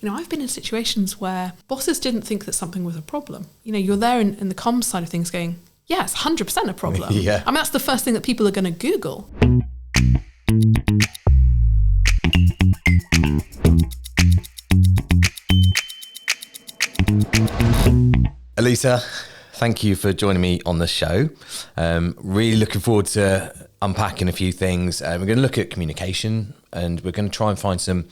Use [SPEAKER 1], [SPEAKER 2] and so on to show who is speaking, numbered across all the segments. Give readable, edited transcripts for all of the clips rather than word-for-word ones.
[SPEAKER 1] I've been in situations where bosses didn't think that something was a problem. You're there in the comms side of things going, yeah, it's 100% a problem.
[SPEAKER 2] Yeah.
[SPEAKER 1] I mean, that's the first thing that people are going to Google.
[SPEAKER 2] Elisa, thank you for joining me on the show. Really looking forward to unpacking a few things. We're going to look at communication, and we're going to try and find some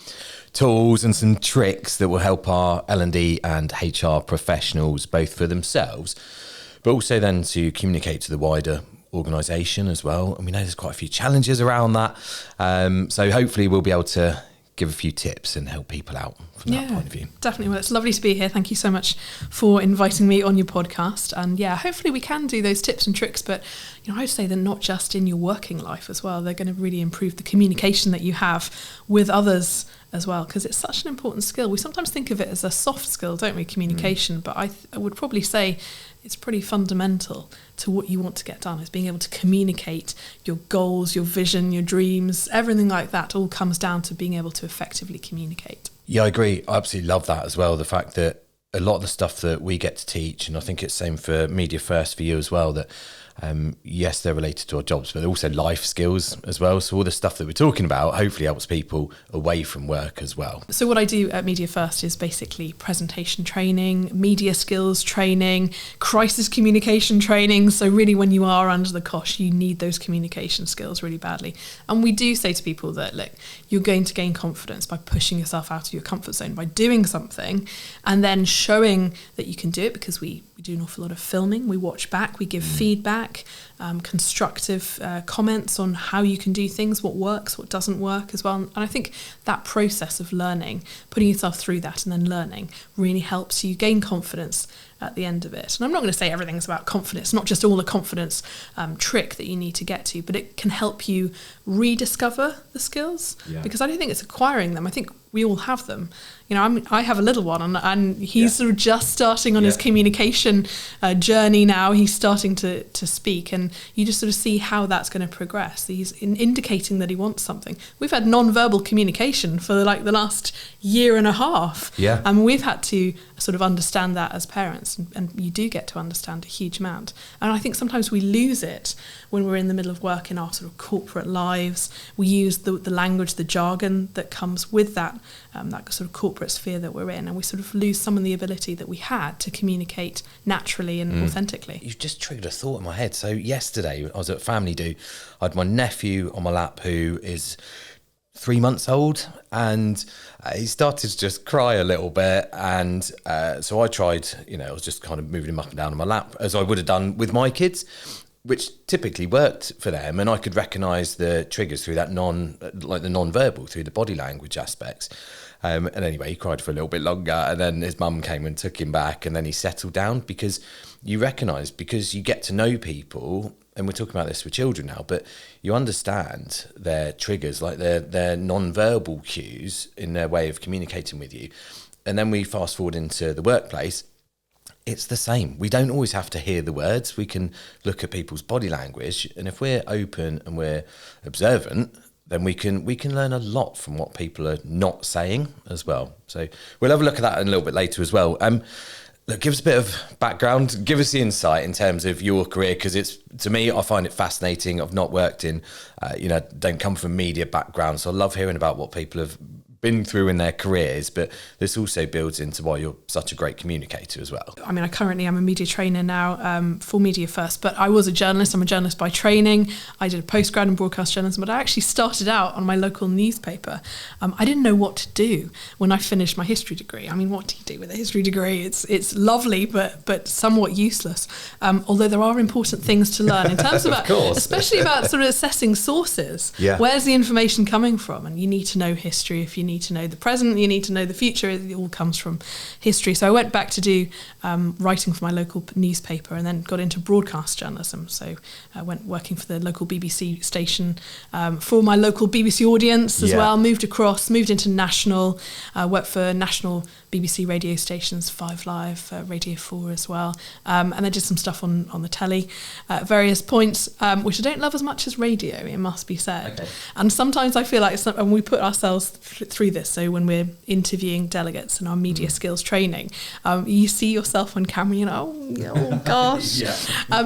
[SPEAKER 2] tools and some tricks that will help our L&D and HR professionals, both for themselves, but also then to communicate to the wider organisation as well. And we know there's quite a few challenges around that. So hopefully we'll be able to give a few tips and help people out from that point of view.
[SPEAKER 1] Definitely. Well, it's lovely to be here. Thank you so much for inviting me on your podcast. And hopefully we can do those tips and tricks, but I would say they're not just in your working life as well. They're going to really improve the communication that you have with others as well, because it's such an important skill. We sometimes think of it as a soft skill, don't we, communication, but I would probably say it's pretty fundamental to what you want to get done, is being able to communicate your goals, your vision, your dreams, everything like that all comes down to being able to effectively communicate.
[SPEAKER 2] Yeah, I agree. I absolutely love that as well. The fact that a lot of the stuff that we get to teach, and I think it's the same for Media First for you as well, that yes, they're related to our jobs, but they're also life skills as well. So all the stuff that we're talking about hopefully helps people away from work as well.
[SPEAKER 1] So what I do at Media First is basically presentation training, media skills training, crisis communication training. So really when you are under the cosh, you need those communication skills really badly. And we do say to people that, look, you're going to gain confidence by pushing yourself out of your comfort zone, by doing something and then showing that you can do it, because we do an awful lot of filming, we watch back, we give feedback, constructive comments on how you can do things, what works, what doesn't work as well. And I think that process of learning, putting yourself through that and then learning, really helps you gain confidence at the end of it. And I'm not going to say everything's about confidence, not just all the confidence trick that you need to get to, but it can help you rediscover the skills, because I don't think it's acquiring them. I think we all have them. I have a little one, and he's sort of just starting on his communication journey now. He's starting to speak, and you just sort of see how that's going to progress. He's indicating that he wants something. We've had non-verbal communication for the last year and a half.
[SPEAKER 2] Yeah.
[SPEAKER 1] And we've had to sort of understand that as parents, and you do get to understand a huge amount. And I think sometimes we lose it when we're in the middle of work in our sort of corporate lives. We use the language, the jargon that comes with that sort of corporate sphere that we're in, and we sort of lose some of the ability that we had to communicate naturally and authentically.
[SPEAKER 2] You've just triggered a thought in my head. So yesterday I was at Family Do. I had my nephew on my lap who is 3 months old, and he started to just cry a little bit, and so I tried, I was just kind of moving him up and down on my lap as I would have done with my kids, which typically worked for them, and I could recognise the triggers through that the non-verbal, through the body language aspects. And anyway, he cried for a little bit longer, and then his mum came and took him back, and then he settled down, because you recognise, because you get to know people, and we're talking about this with children now, but you understand their triggers, like their non-verbal cues in their way of communicating with you. And then we fast forward into the workplace. It's the same. We don't always have to hear the words. We can look at people's body language, and if we're open and we're observant, then we can learn a lot from what people are not saying as well. So we'll have a look at that in a little bit later as well. Look, give us a bit of background, give us the insight in terms of your career, because it's, to me, I find it fascinating. I've not worked in, don't come from media background, so I love hearing about what people have been through in their careers, but this also builds into why you're such a great communicator as well.
[SPEAKER 1] I mean, I currently am a media trainer now for Media First, but I was a journalist. I'm a journalist by training. I did a postgrad in broadcast journalism, but I actually started out on my local newspaper. I didn't know what to do when I finished my history degree. I mean, what do you do with a history degree? It's lovely, but somewhat useless. Although there are important things to learn in terms of, especially about sort of assessing sources.
[SPEAKER 2] Yeah.
[SPEAKER 1] Where's the information coming from? And you need to know history. If you need to know the present, you need to know the future. It all comes from history. So I went back to do writing for my local newspaper, and then got into broadcast journalism. So I went working for the local BBC station for my local BBC audience as well. Moved into national, worked for national BBC radio stations, 5 Live, Radio 4 as well. And I did some stuff on the telly at various points, which I don't love as much as radio, it must be said. Okay. And sometimes I feel like when we put ourselves through through this. So when we're interviewing delegates in our media skills training, you see yourself on camera, you know, oh gosh.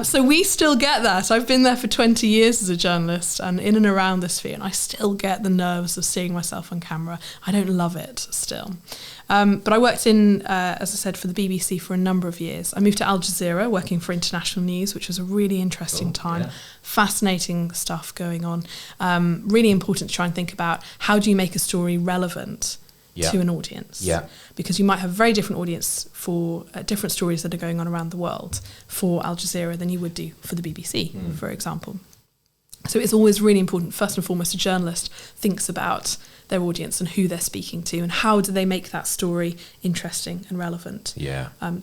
[SPEAKER 1] So we still get that. I've been there for 20 years as a journalist and in and around the sphere, and I still get the nerves of seeing myself on camera. I don't love it still. But I worked in, as I said, for the BBC for a number of years. I moved to Al Jazeera, working for international news, which was a really interesting time. Yeah. Fascinating stuff going on. Really important to try and think about how do you make a story relevant to an audience. Yeah. Because you might have a very different audience for different stories that are going on around the world for Al Jazeera than you would do for the BBC, for example. So it's always really important, first and foremost, a journalist thinks about their audience and who they're speaking to and how do they make that story interesting and relevant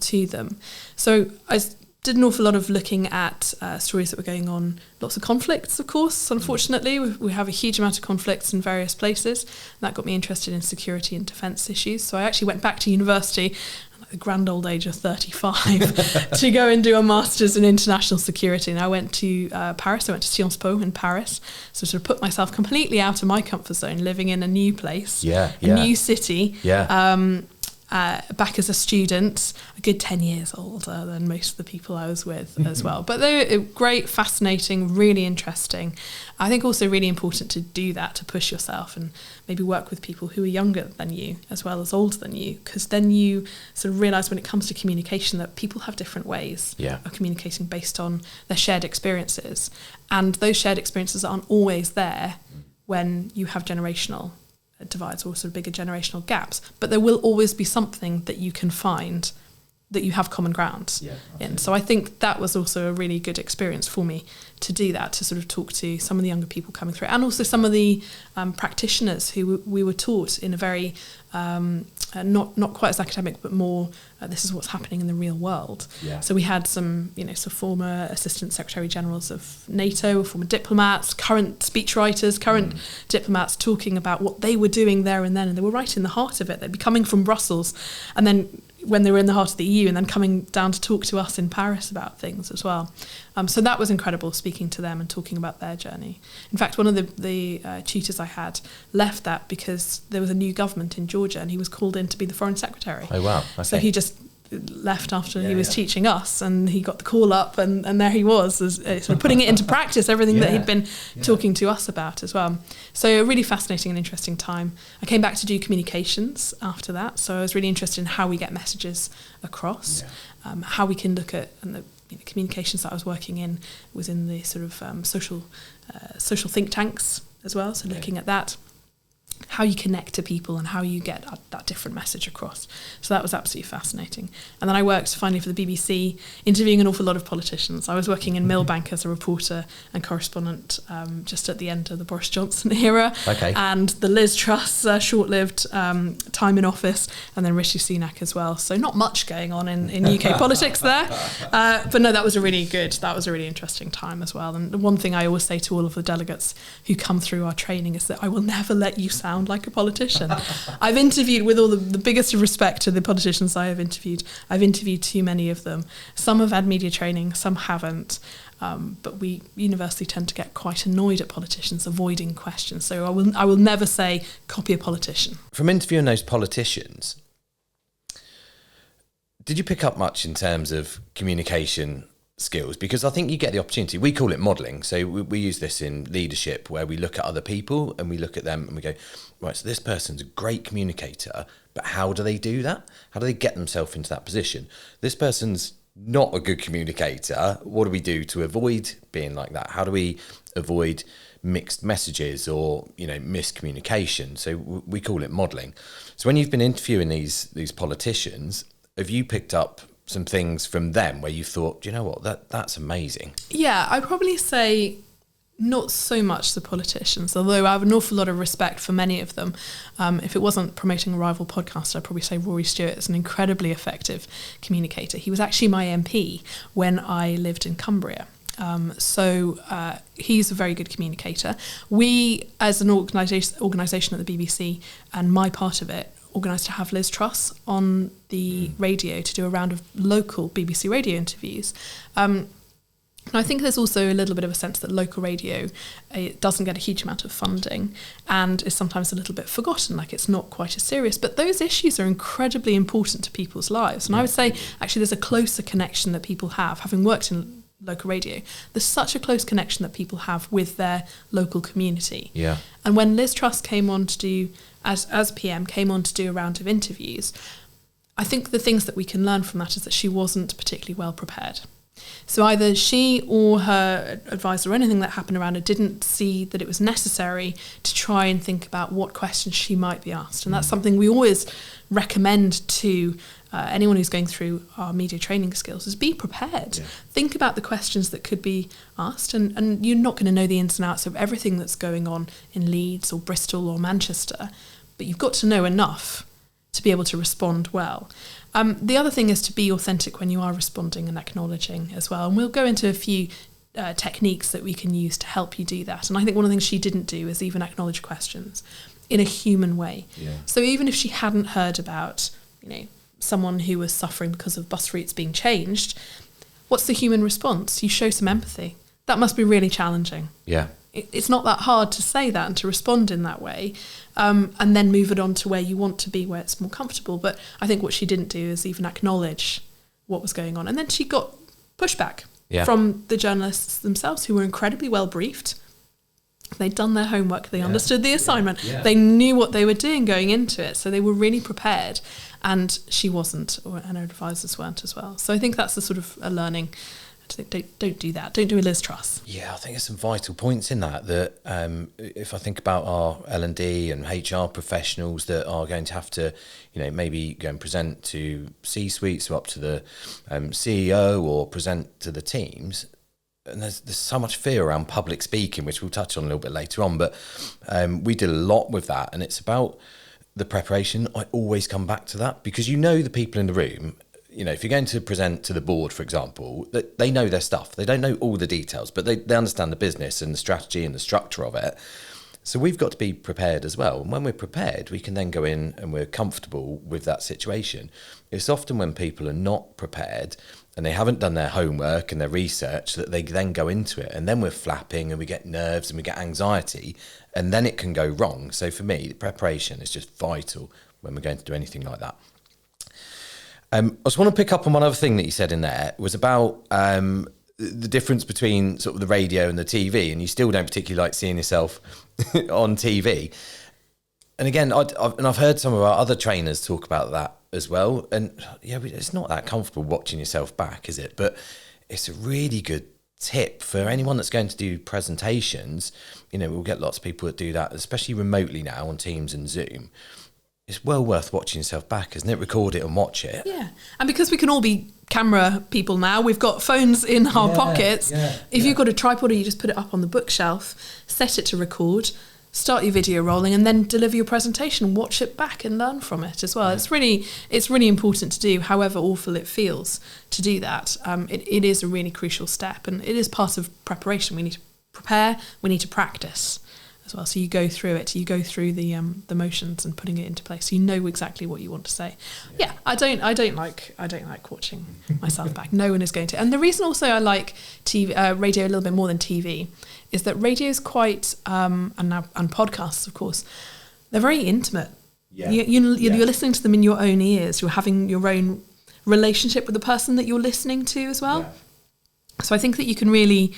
[SPEAKER 1] to them. So I did an awful lot of looking at stories that were going on, lots of conflicts, of course. Unfortunately, we have a huge amount of conflicts in various places. And that got me interested in security and defence issues. So I actually went back to university at the grand old age of 35 to go and do a master's in international security. And I went to Paris. I went to Sciences Po in Paris. So sort of put myself completely out of my comfort zone, living in a new place, a new city. Back as a student, a good 10 years older than most of the people I was with as well. But they were great, fascinating, really interesting. I think also really important to do that, to push yourself and maybe work with people who are younger than you as well as older than you, because then you sort of realise when it comes to communication that people have different ways of communicating based on their shared experiences. And those shared experiences aren't always there when you have generational divides or sort of bigger generational gaps, but there will always be something that you can find that you have common ground in. So I think that was also a really good experience for me to do that, to sort of talk to some of the younger people coming through and also some of the practitioners who we were taught in a very not quite as academic, but more this is what's happening in the real world. So we had some former assistant secretary generals of NATO, former diplomats, current speechwriters, current diplomats talking about what they were doing there and then, and they were right in the heart of it. They'd be coming from Brussels and then when they were in the heart of the EU and then coming down to talk to us in Paris about things as well. So that was incredible, speaking to them and talking about their journey. In fact, one of the tutors I had left that because there was a new government in Georgia and he was called in to be the foreign secretary.
[SPEAKER 2] Oh, wow. Okay.
[SPEAKER 1] So he just left after he was teaching us and he got the call up and there he was sort of putting it into practice, everything that he'd been talking to us about as well. So a really fascinating and interesting time. I came back to do communications after that, so I was really interested in how we get messages across, how we can look at, and the communications that I was working in was in the sort of social think tanks as well, so looking at that, how you connect to people and how you get that different message across. So that was absolutely fascinating. And then I worked finally for the BBC, interviewing an awful lot of politicians. I was working in Millbank as a reporter and correspondent just at the end of the Boris Johnson era and the Liz Truss short-lived time in office, and then Rishi Sunak as well. So not much going on in UK politics there. But no, that was a really interesting time as well. And the one thing I always say to all of the delegates who come through our training is that I will never let you sound like a politician. I've interviewed, with all the biggest of respect to the politicians I have interviewed, I've interviewed too many of them. Some have had media training, some haven't. But we universally tend to get quite annoyed at politicians avoiding questions. So I will never say copy a politician.
[SPEAKER 2] From interviewing those politicians, did you pick up much in terms of communication skills? Because I think you get the opportunity. We call it modelling. So we use this in leadership, where we look at other people and we look at them and we go, right, so this person's a great communicator, but how do they do that? How do they get themselves into that position? This person's not a good communicator. What do we do to avoid being like that? How do we avoid mixed messages or, miscommunication? So we call it modelling. So when you've been interviewing these politicians, have you picked up some things from them where you thought, do you know what, that's amazing? Yeah,
[SPEAKER 1] I'd probably say not so much the politicians, although I have an awful lot of respect for many of them. If it wasn't promoting a rival podcast, I'd probably say Rory Stewart is an incredibly effective communicator. He was actually my MP when I lived in Cumbria. So he's a very good communicator. We, as an organisation at the BBC, and my part of it, organised to have Liz Truss on the radio to do a round of local BBC radio interviews. And I think there's also a little bit of a sense that local radio, it doesn't get a huge amount of funding and is sometimes a little bit forgotten, like it's not quite as serious. But those issues are incredibly important to people's lives. And I would say, actually, there's a closer connection that people have, having worked in local radio. There's such a close connection that people have with their local community.
[SPEAKER 2] Yeah.
[SPEAKER 1] And when Liz Truss came on to do, as PM, came on to do a round of interviews, I think the things that we can learn from that is that she wasn't particularly well prepared. So either she or her advisor or anything that happened around her didn't see that it was necessary to try and think about what questions she might be asked. And that's something we always recommend to anyone who's going through our media training skills, is be prepared. Yeah. Think about the questions that could be asked, and you're not going to know the ins and outs of everything that's going on in Leeds or Bristol or Manchester, but you've got to know enough to be able to respond well. The other thing is to be authentic when you are responding and acknowledging as well. And we'll go into a few techniques that we can use to help you do that. And I think one of the things she didn't do is even acknowledge questions in a human way. Yeah. So even if she hadn't heard about, someone who was suffering because of bus routes being changed, what's the human response? You show some empathy. That must be really challenging.
[SPEAKER 2] Yeah.
[SPEAKER 1] It's not that hard to say that and to respond in that way, and then move it on to where you want to be, where it's more comfortable. But I think what she didn't do is even acknowledge what was going on. And then she got pushback from the journalists themselves, who were incredibly well briefed. They'd done their homework. They understood the assignment. Yeah. They knew what they were doing going into it. So they were really prepared. And she wasn't, and her advisors weren't as well. So I think that's the sort of a learning. Don't do that. Don't do a Liz Truss.
[SPEAKER 2] Yeah, I think there's some vital points in that if I think about our L&D and HR professionals that are going to have to, maybe go and present to C-suites or up to the CEO or present to the teams. And there's so much fear around public speaking, which we'll touch on a little bit later on. But we did a lot with that. And it's about the preparation. I always come back to that because the people in the room. If you're going to present to the board, for example, that they know their stuff. They don't know all the details, but they understand the business and the strategy and the structure of it. So we've got to be prepared as well. And when we're prepared, we can then go in and we're comfortable with that situation. It's often when people are not prepared and they haven't done their homework and their research that they then go into it. And then we're flapping and we get nerves and we get anxiety and then it can go wrong. So for me, the preparation is just vital when we're going to do anything like that. I just want to pick up on one other thing that you said in there. It was about the difference between sort of the radio and the TV, and you still don't particularly like seeing yourself on TV. And again, I've heard some of our other trainers talk about that as well. And it's not that comfortable watching yourself back, is it? But it's a really good tip for anyone that's going to do presentations. We'll get lots of people that do that, especially remotely now on Teams and Zoom. It's well worth watching yourself back, isn't it? Record it and watch it. Yeah. And because we can all be camera people now, we've got phones in our pockets. If you've got a tripod or you just put it up on the bookshelf, set it to record, start your video rolling and then deliver your presentation, watch it back and learn from it as well. Yeah. It's really important to do, however awful it feels to do that. It is a really crucial step and it is part of preparation. We need to prepare, we need to practice as well. So you go through it, you go through the motions and putting it into place. So you know exactly what you want to say. Yeah, I don't like watching myself back. No one is going to. And the reason also I like TV, radio a little bit more than TV, is that radio is quite and podcasts, of course, they're very intimate. Yeah. You're listening to them in your own ears. You're having your own relationship with the person that you're listening to as well. Yeah. So I think that you can really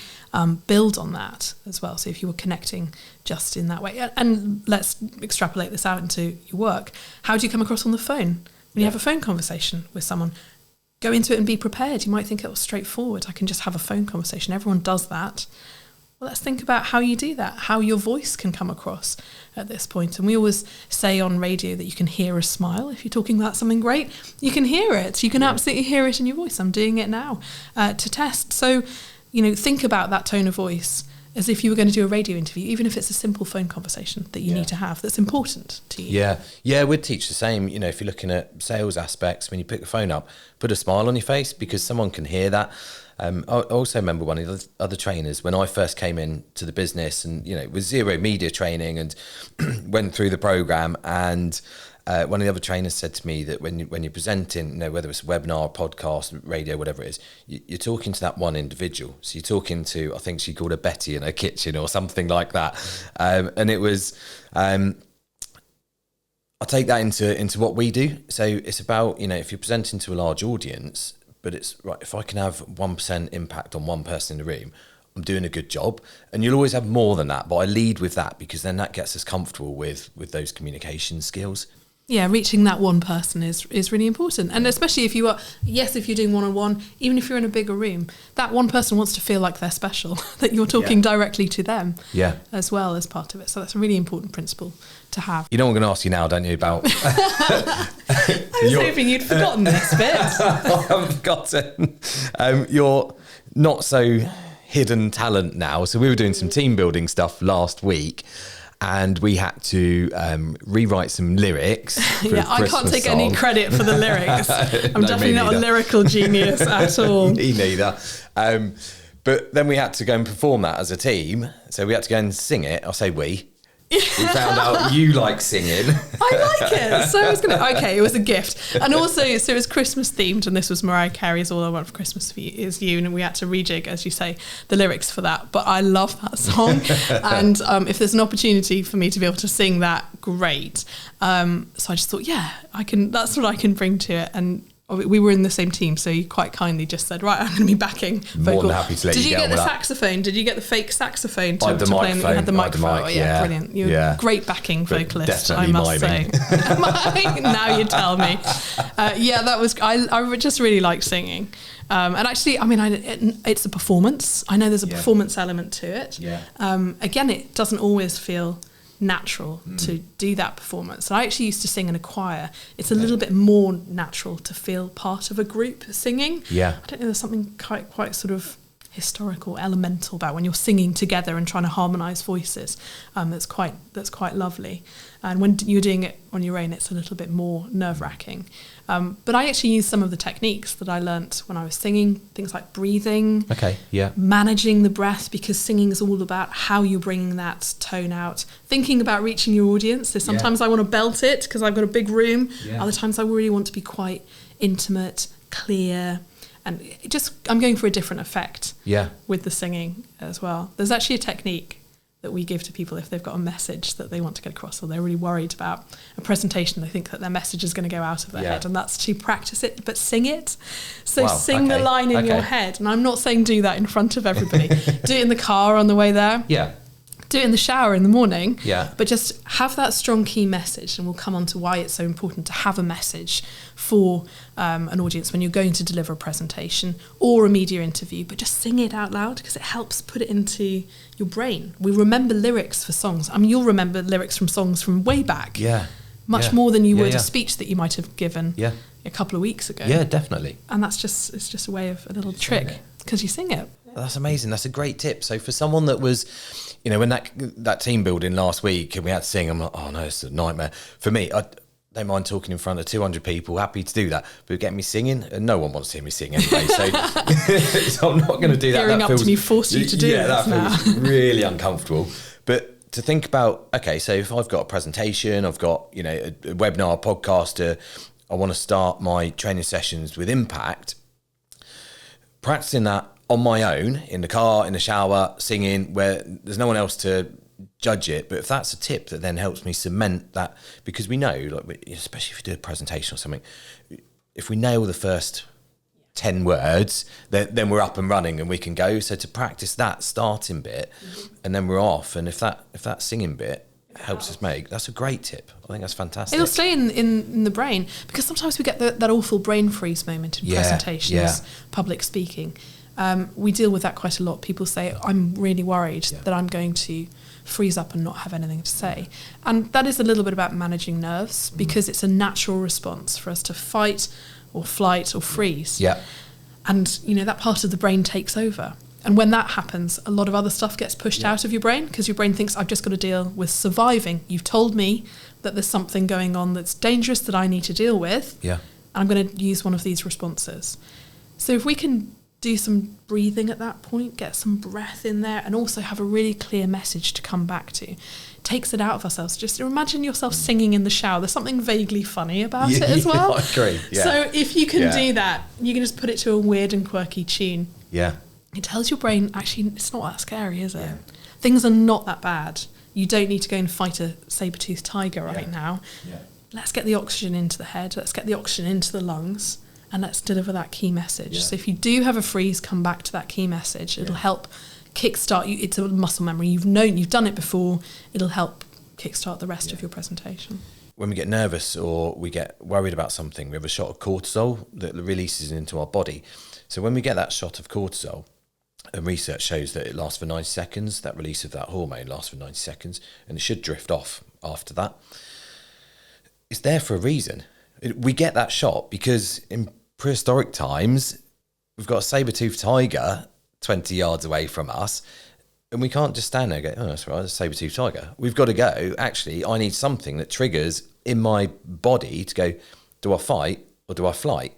[SPEAKER 2] build on that as well. So if you were connecting just in that way, and let's extrapolate this out into your work. How do you come across on the phone? When you have a phone conversation with someone, go into it and be prepared. You might think it was straightforward. I can just have a phone conversation. Everyone does that. Well, let's think about how you do that, how your voice can come across at this point. And we always say on radio that you can hear a smile. If you're talking about something great, you can hear it. You can absolutely hear it in your voice. I'm doing it now to test. So, think about that tone of voice as if you were going to do a radio interview, even if it's a simple phone conversation that you need to have that's important to you. Yeah, we'd teach the same. If you're looking at sales aspects, when you pick the phone up, put a smile on your face because someone can hear that. I also remember one of the other trainers when I first came into the business and, with zero media training and went through the program and one of the other trainers said to me that when you're presenting, whether it's a webinar, podcast, radio, whatever it is, you're talking to that one individual. So you're talking to, I think she called her Betty in her kitchen or something like that. And it was, I take that into what we do. So it's about, if you're presenting to a large audience, but it's right, if I can have 1% impact on one person in the room, I'm doing a good job. And you'll always have more than that, but I lead with that because then that gets us comfortable with those communication skills.
[SPEAKER 1] Yeah, reaching that one person is really important. And especially if you're doing one-on-one, even if you're in a bigger room, that one person wants to feel like they're special, that you're talking directly to them as well as part of it. So that's a really important principle to have.
[SPEAKER 2] You know what I'm going to ask you now, don't you, about...
[SPEAKER 1] I was hoping you'd forgotten this bit.
[SPEAKER 2] I haven't forgotten. You're not so hidden talent now. So we were doing some team building stuff last week, and we had to rewrite some lyrics for a
[SPEAKER 1] I can't take
[SPEAKER 2] song.
[SPEAKER 1] any credit for the lyrics. I'm definitely not a lyrical genius at all.
[SPEAKER 2] Me neither. But then we had to go and perform that as a team. So we had to go and sing it. I'll say we. We found out you like singing.
[SPEAKER 1] I like it. So it was a gift. And also, so it was Christmas themed, and this was Mariah Carey's All I Want for Christmas Is You, and we had to rejig, as you say, the lyrics for that. But I love that song. And if there's an opportunity for me to be able to sing that, great. So I just thought, I can. That's what I can bring to it. And we were in the same team, so you quite kindly just said, right, I'm going to be backing vocal.
[SPEAKER 2] More than happy to let you get on with that. Did you get the
[SPEAKER 1] saxophone? Did you get the fake saxophone to
[SPEAKER 2] play?
[SPEAKER 1] You had the microphone. Brilliant. You're a great backing vocalist, I must say. Now you tell me. That was. I just really like singing. And actually, it's a performance. I know there's a performance element to it.
[SPEAKER 2] Yeah.
[SPEAKER 1] Again, it doesn't always feel natural to do that performance. I actually used to sing in a choir. It's a little bit more natural to feel part of a group singing.
[SPEAKER 2] Yeah.
[SPEAKER 1] I don't know, there's something quite sort of historical, elemental about when you're singing together and trying to harmonise voices. That's quite lovely. And when you're doing it on your own, it's a little bit more nerve-wracking. But I actually use some of the techniques that I learnt when I was singing, things like breathing, managing the breath, because singing is all about how you're bringing that tone out, thinking about reaching your audience. So sometimes I want to belt it because I've got a big room. Yeah. Other times I really want to be quite intimate, clear, and I'm going for a different effect with the singing as well. There's actually a technique that we give to people if they've got a message that they want to get across, or they're really worried about a presentation. They think that their message is going to go out of their head, and that's to practice it, but sing it. So sing the line in your head. And I'm not saying do that in front of everybody. Do it in the car on the way there. Yeah. Do it in the shower in the morning. Yeah. But just have that strong key message, and we'll come on to why it's so important to have a message for an audience when you're going to deliver a presentation or a media interview, but just sing it out loud because it helps put it into your brain. We remember lyrics for songs. You'll remember lyrics from songs from way back. Yeah. Much more than you would a speech that you might have given a couple of weeks ago. Yeah, definitely. And it's just a way of a little trick because you sing it.
[SPEAKER 2] That's amazing. That's a great tip. So for someone that was, when that team building last week and we had to sing, I'm like, oh no, it's a nightmare. For me, I don't mind talking in front of 200 people, happy to do that, but get me singing, and no one wants to hear me sing anyway, so I'm not going to do that.
[SPEAKER 1] Gearing up to me forced you to do this now.
[SPEAKER 2] Yeah, that feels really uncomfortable. But to think about, okay, so if I've got a presentation, I've got, a webinar, a podcast, I want to start my training sessions with impact, practicing that on my own, in the car, in the shower, singing, where there's no one else to judge it. But if that's a tip that then helps me cement that, because we know, especially if you do a presentation or something, if we nail the first 10 words, then we're up and running and we can go. So to practice that starting bit, and then we're off. And if that singing bit helps us that's a great tip. I think that's fantastic.
[SPEAKER 1] It'll stay in the brain, because sometimes we get that awful brain freeze moment in presentations, public speaking. We deal with that quite a lot. People say, I'm really worried that I'm going to freeze up and not have anything to say. And that is a little bit about managing nerves, because it's a natural response for us to fight or flight or freeze. Yeah. And, that part of the brain takes over. And when that happens, a lot of other stuff gets pushed out of your brain, because your brain thinks, I've just got to deal with surviving. You've told me that there's something going on that's dangerous that I need to deal with. Yeah. And I'm going to use one of these responses. So if we can do some breathing at that point, get some breath in there, and also have a really clear message to come back to. Takes it out of ourselves. Just imagine yourself singing in the shower. There's something vaguely funny about it as well.
[SPEAKER 2] I agree. Yeah.
[SPEAKER 1] So if you can do that, you can just put it to a weird and quirky tune.
[SPEAKER 2] Yeah.
[SPEAKER 1] It tells your brain, actually, it's not that scary, is it? Yeah. Things are not that bad. You don't need to go and fight a saber-toothed tiger right now. Yeah. Let's get the oxygen into the head. Let's get the oxygen into the lungs. And let's deliver that key message. Yeah. So if you do have a freeze, come back to that key message. It'll help kickstart you. It's a muscle memory. You've done it before. It'll help kickstart the rest of your presentation.
[SPEAKER 2] When we get nervous or we get worried about something, we have a shot of cortisol that releases into our body. So when we get that shot of cortisol, and research shows that it lasts for 90 seconds, that release of that hormone lasts for 90 seconds, and it should drift off after that. It's there for a reason. We get that shot because in prehistoric times, we've got a saber-toothed tiger 20 yards away from us, and we can't just stand there and go, oh, that's right, it's a saber-toothed tiger. We've got to go, actually, I need something that triggers in my body to go, do I fight or do I flight?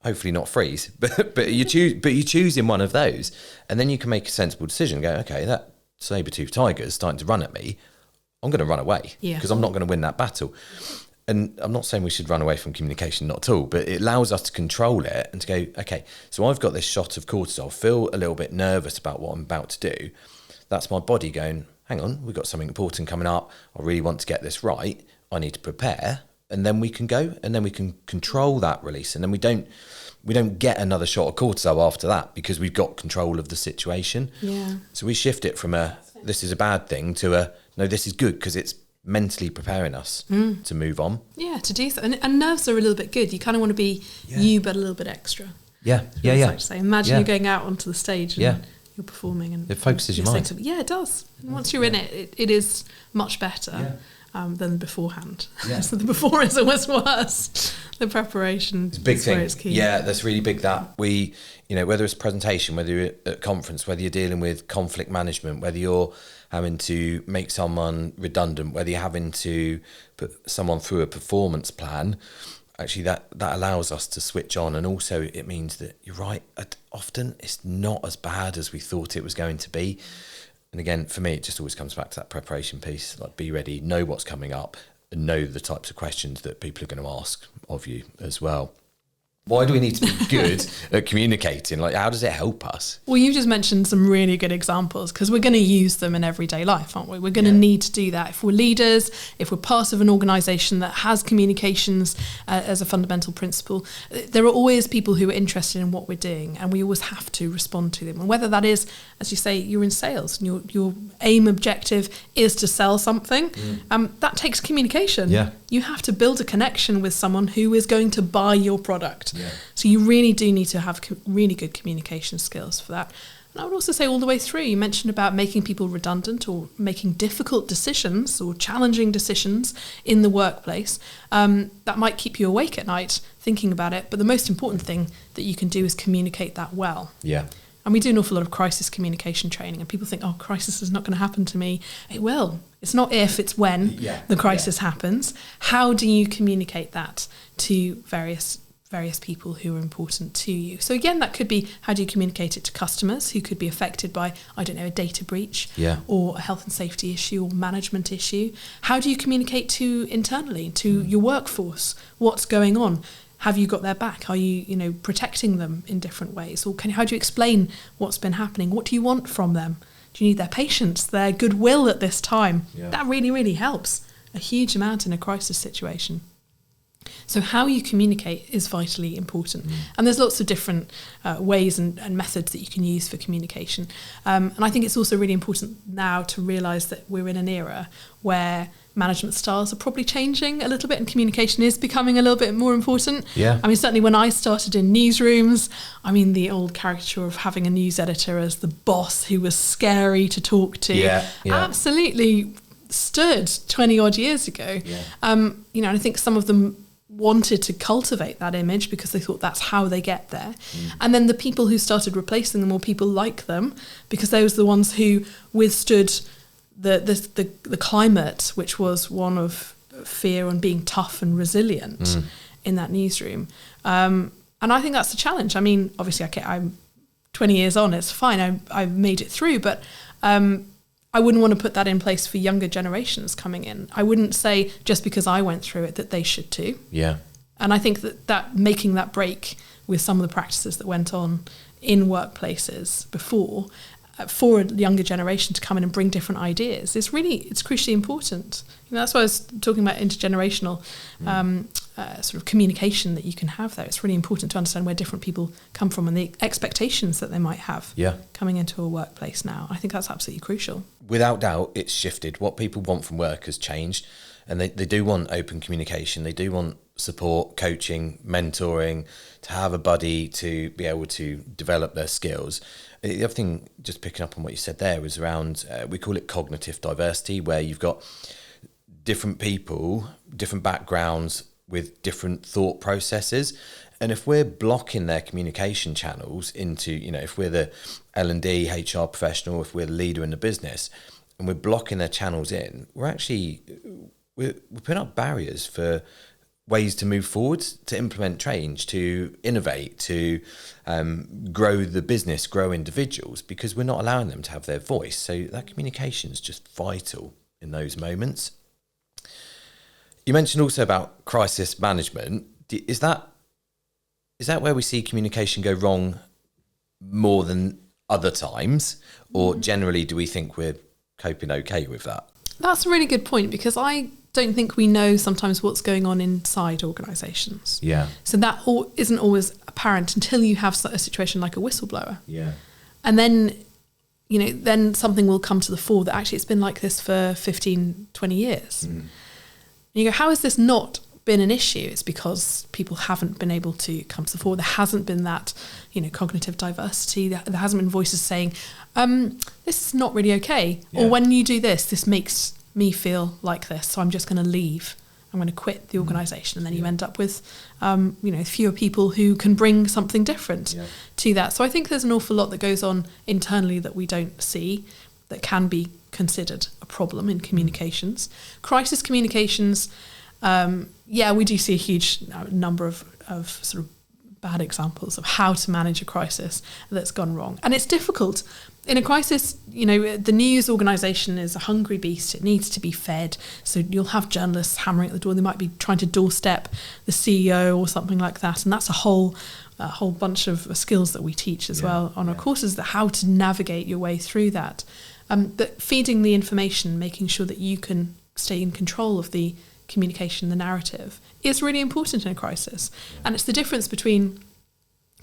[SPEAKER 2] Hopefully not freeze, but you choose in one of those, and then you can make a sensible decision. Go, okay, that saber-toothed tiger is starting to run at me. I'm going to run away because I'm not going to win that battle. And I'm not saying we should run away from communication, not at all, but it allows us to control it and to go, okay, so I've got this shot of cortisol, feel a little bit nervous about what I'm about to do. That's my body going, hang on, we've got something important coming up. I really want to get this right. I need to prepare. And then we can go, and then we can control that release. And then we don't get another shot of cortisol after that because we've got control of the situation. Yeah. So we shift it from this is a bad thing to no, this is good because it's mentally preparing us to move on. Yeah,
[SPEAKER 1] to do so. And nerves are a little bit good. You kind of want to be you, but a little bit extra.
[SPEAKER 2] Yeah.
[SPEAKER 1] Like to say. Imagine you're going out onto the stage and you're performing. And
[SPEAKER 2] it focuses your mind.
[SPEAKER 1] Yeah, it does. And once you're in it, it is much better than beforehand. Yeah. So the before is always worse. The preparation
[SPEAKER 2] is a big thing.
[SPEAKER 1] Where it's key.
[SPEAKER 2] Yeah, that's really big. That we, whether it's a presentation, whether you're at a conference, whether you're dealing with conflict management, whether you're having to make someone redundant, whether you're having to put someone through a performance plan, actually that allows us to switch on. And also it means that you're right, often it's not as bad as we thought it was going to be. And again, for me, it just always comes back to that preparation piece, like be ready, know what's coming up, and know the types of questions that people are going to ask of you as well. Why do we need to be good at communicating? Like, how does it help us?
[SPEAKER 1] Well, you just mentioned some really good examples because we're going to use them in everyday life, aren't we? We're going to need to do that. If we're leaders, if we're part of an organisation that has communications as a fundamental principle, there are always people who are interested in what we're doing, and we always have to respond to them. And whether that is, as you say, you're in sales and your aim objective is to sell something, that takes communication. Yeah. You have to build a connection with someone who is going to buy your product. Yeah. So you really do need to have really good communication skills for that. And I would also say all the way through, you mentioned about making people redundant or making difficult decisions or challenging decisions in the workplace. That might keep you awake at night thinking about it. But the most important thing that you can do is communicate that well. Yeah. And we do an awful lot of crisis communication training, and people think, oh, crisis is not going to happen to me. It will. It's not if, it's when the crisis happens. How do you communicate that to various people who are important to you? So again, that could be, how do you communicate it to customers who could be affected by, I don't know, a data breach or a health and safety issue or management issue? How do you communicate to internally, to your workforce? What's going on? Have you got their back? Are you, protecting them in different ways? Or how do you explain what's been happening? What do you want from them? Do you need their patience, their goodwill at this time? Yeah. That really, really helps a huge amount in a crisis situation. So how you communicate is vitally important. And there's lots of different ways and methods that you can use for communication. And I think it's also really important now to realise that we're in an era where management styles are probably changing a little bit and communication is becoming a little bit more important. Yeah. I mean, certainly when I started in newsrooms, the old caricature of having a news editor as the boss who was scary to talk to absolutely stood 20 odd years ago. Yeah. And I think some of them wanted to cultivate that image because they thought that's how they get there. And then the people who started replacing them were people like them, because those were the ones who withstood the climate, which was one of fear and being tough and resilient in that newsroom. And I think that's the challenge. I mean, obviously, okay, I'm 20 years on, it's fine. I've made it through, but I wouldn't want to put that in place for younger generations coming in. I wouldn't say just because I went through it that they should too.
[SPEAKER 2] Yeah.
[SPEAKER 1] And I think that making that break with some of the practices that went on in workplaces before, for a younger generation to come in and bring different ideas, it's crucially important. That's why I was talking about intergenerational sort of communication that you can have there. It's really important to understand where different people come from and the expectations that they might have coming into a workplace now. I think that's absolutely crucial.
[SPEAKER 2] Without doubt, it's shifted. What people want from work has changed, and they do want open communication. They do want support, coaching, mentoring, to have a buddy to be able to develop their skills. The other thing, just picking up on what you said there, was around, we call it cognitive diversity, where you've got different people, different backgrounds with different thought processes. And if we're blocking their communication channels into, if we're the L&D, HR professional, if we're the leader in the business, and we're blocking their channels in, we're putting up barriers for ways to move forward, to implement change, to innovate, to grow the business, grow individuals, because we're not allowing them to have their voice. So that communication is just vital in those moments. You mentioned also about crisis management. Is that where we see communication go wrong more than other times, or generally do we think we're coping okay with that?
[SPEAKER 1] That's a really good point, because I don't think we know sometimes what's going on inside organisations.
[SPEAKER 2] Yeah.
[SPEAKER 1] So that isn't always apparent until you have a situation like a whistleblower.
[SPEAKER 2] Yeah.
[SPEAKER 1] And then, then something will come to the fore that actually it's been like this for 15, 20 years. Mm. And you go, how has this not been an issue? It's because people haven't been able to come to the fore. There hasn't been that, cognitive diversity. There hasn't been voices saying, this is not really okay. Yeah. Or when you do this makes me feel like this, so I'm just going to leave. I'm going to quit the organisation. And then you end up with, fewer people who can bring something different to that. So I think there's an awful lot that goes on internally that we don't see, that can be considered a problem in communications. Crisis communications, we do see a huge number of sort of bad examples of how to manage a crisis that's gone wrong. And it's difficult. In a crisis, the news organisation is a hungry beast. It needs to be fed. So you'll have journalists hammering at the door. They might be trying to doorstep the CEO or something like that. And that's a whole bunch of skills that we teach as well on our courses, that how to navigate your way through that. But feeding the information, making sure that you can stay in control of the communication, the narrative, is really important in a crisis. And it's the difference between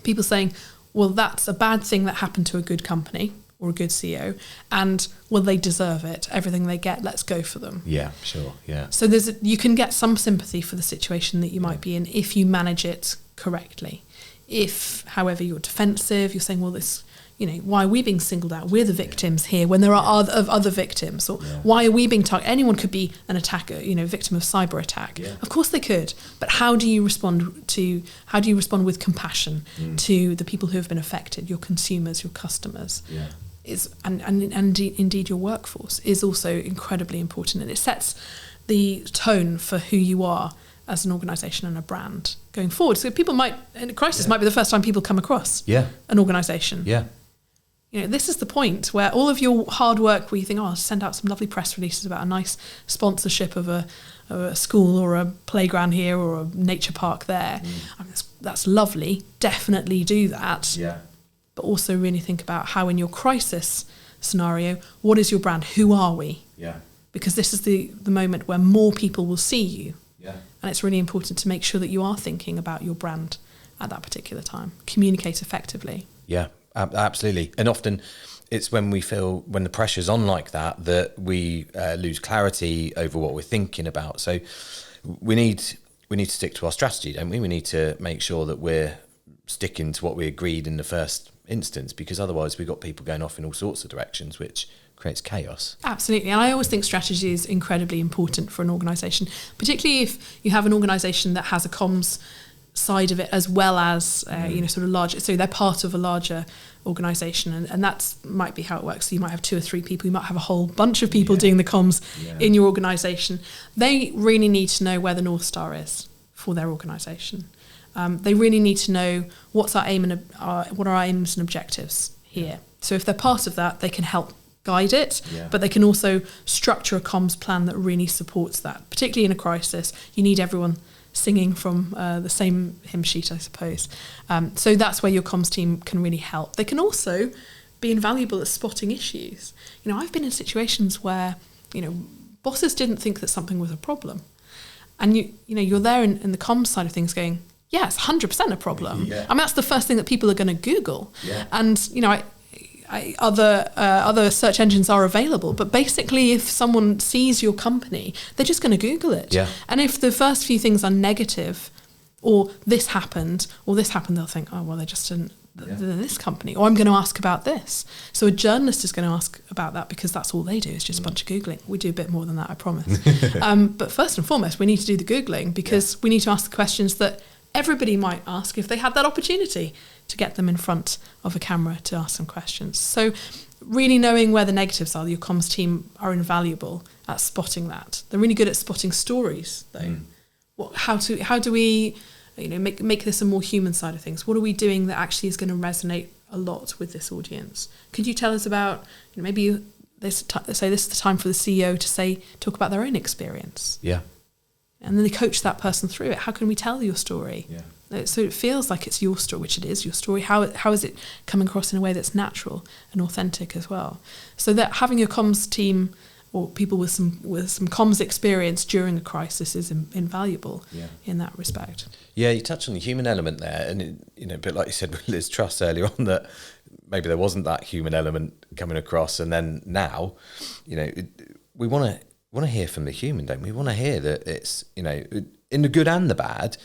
[SPEAKER 1] people saying, well, that's a bad thing that happened to a good company or a good CEO, and well, they deserve it. Everything they get, let's go for them.
[SPEAKER 2] Yeah, sure, yeah.
[SPEAKER 1] So you can get some sympathy for the situation that you might be in if you manage it correctly. If, however, you're defensive, you're saying, well, this, why are we being singled out? We're the victims here when there are other victims. Or why are we being targeted? Anyone could be an attacker, victim of cyber attack. Yeah. Of course they could. But how do you respond with compassion to the people who have been affected, your consumers, your customers? Yeah. And indeed your workforce is also incredibly important, and it sets the tone for who you are as an organisation and a brand going forward. So people might, in a crisis, might be the first time people come across an organisation. Yeah. This is the point where all of your hard work, where you think, I'll send out some lovely press releases about a nice sponsorship of a school or a playground here or a nature park there. I mean, that's lovely. Definitely do that. Yeah. But also really think about how in your crisis scenario, what is your brand? Who are we? Yeah. Because this is the moment where more people will see you. Yeah. And it's really important to make sure that you are thinking about your brand at that particular time. Communicate effectively. Yeah, absolutely. And often it's when the pressure's on like that we lose clarity over what we're thinking about. So we need to stick to our strategy, don't we? We need to make sure that we're sticking to what we agreed in the first instance, because otherwise we've got people going off in all sorts of directions, which creates chaos. Absolutely. And I always think strategy is incredibly important for an organisation, particularly if you have an organisation that has a comms side of it as well as sort of larger, so they're part of a larger organisation, and that might be how it works. So you might have 2 or 3 people, you might have a whole bunch of people doing the comms in your organisation. They really need to know where the North Star is for their organisation. They really need to know what's our aim and what are our aims and objectives here. So if they're part of that, they can help guide it, but they can also structure a comms plan that really supports that. Particularly in a crisis, you need everyone singing from the same hymn sheet, I suppose. So that's where your comms team can really help. They can also be invaluable at spotting issues. I've been in situations where, bosses didn't think that something was a problem. And you're there in the comms side of things going, yeah, it's 100% a problem.
[SPEAKER 2] Yeah.
[SPEAKER 1] I mean, that's the first thing that people are going to Google. Yeah. And, other search engines are available, but basically if someone sees your company, they're just going to Google it.
[SPEAKER 2] Yeah.
[SPEAKER 1] And if the first few things are negative, or this happened, they'll think, oh, well, they just didn't, this company, or I'm going to ask about this. So a journalist is going to ask about that because that's all they do is just a bunch of Googling. We do a bit more than that, I promise. But first and foremost, we need to do the Googling because we need to ask the questions that everybody might ask if they had that opportunity to get them in front of a camera to ask some questions. So really knowing where the negatives are, your comms team are invaluable at spotting that. They're really good at spotting stories, though. How do we make this a more human side of things? What are we doing that actually is going to resonate a lot with this audience? Could you tell us about, maybe they say this is the time for the CEO to talk about their own experience.
[SPEAKER 2] Yeah.
[SPEAKER 1] And then they coach that person through it. How can we tell your story?
[SPEAKER 2] Yeah.
[SPEAKER 1] So it feels like it's your story, which it is your story. How is it coming across in a way that's natural and authentic as well? So that having your comms team or people with some comms experience during a crisis is invaluable in that respect.
[SPEAKER 2] Yeah, you touched on the human element there, and a bit like you said with Liz Truss earlier on, that maybe there wasn't that human element coming across, and then now, we want to hear from the human, don't we? We want to hear that it's in the good and the bad.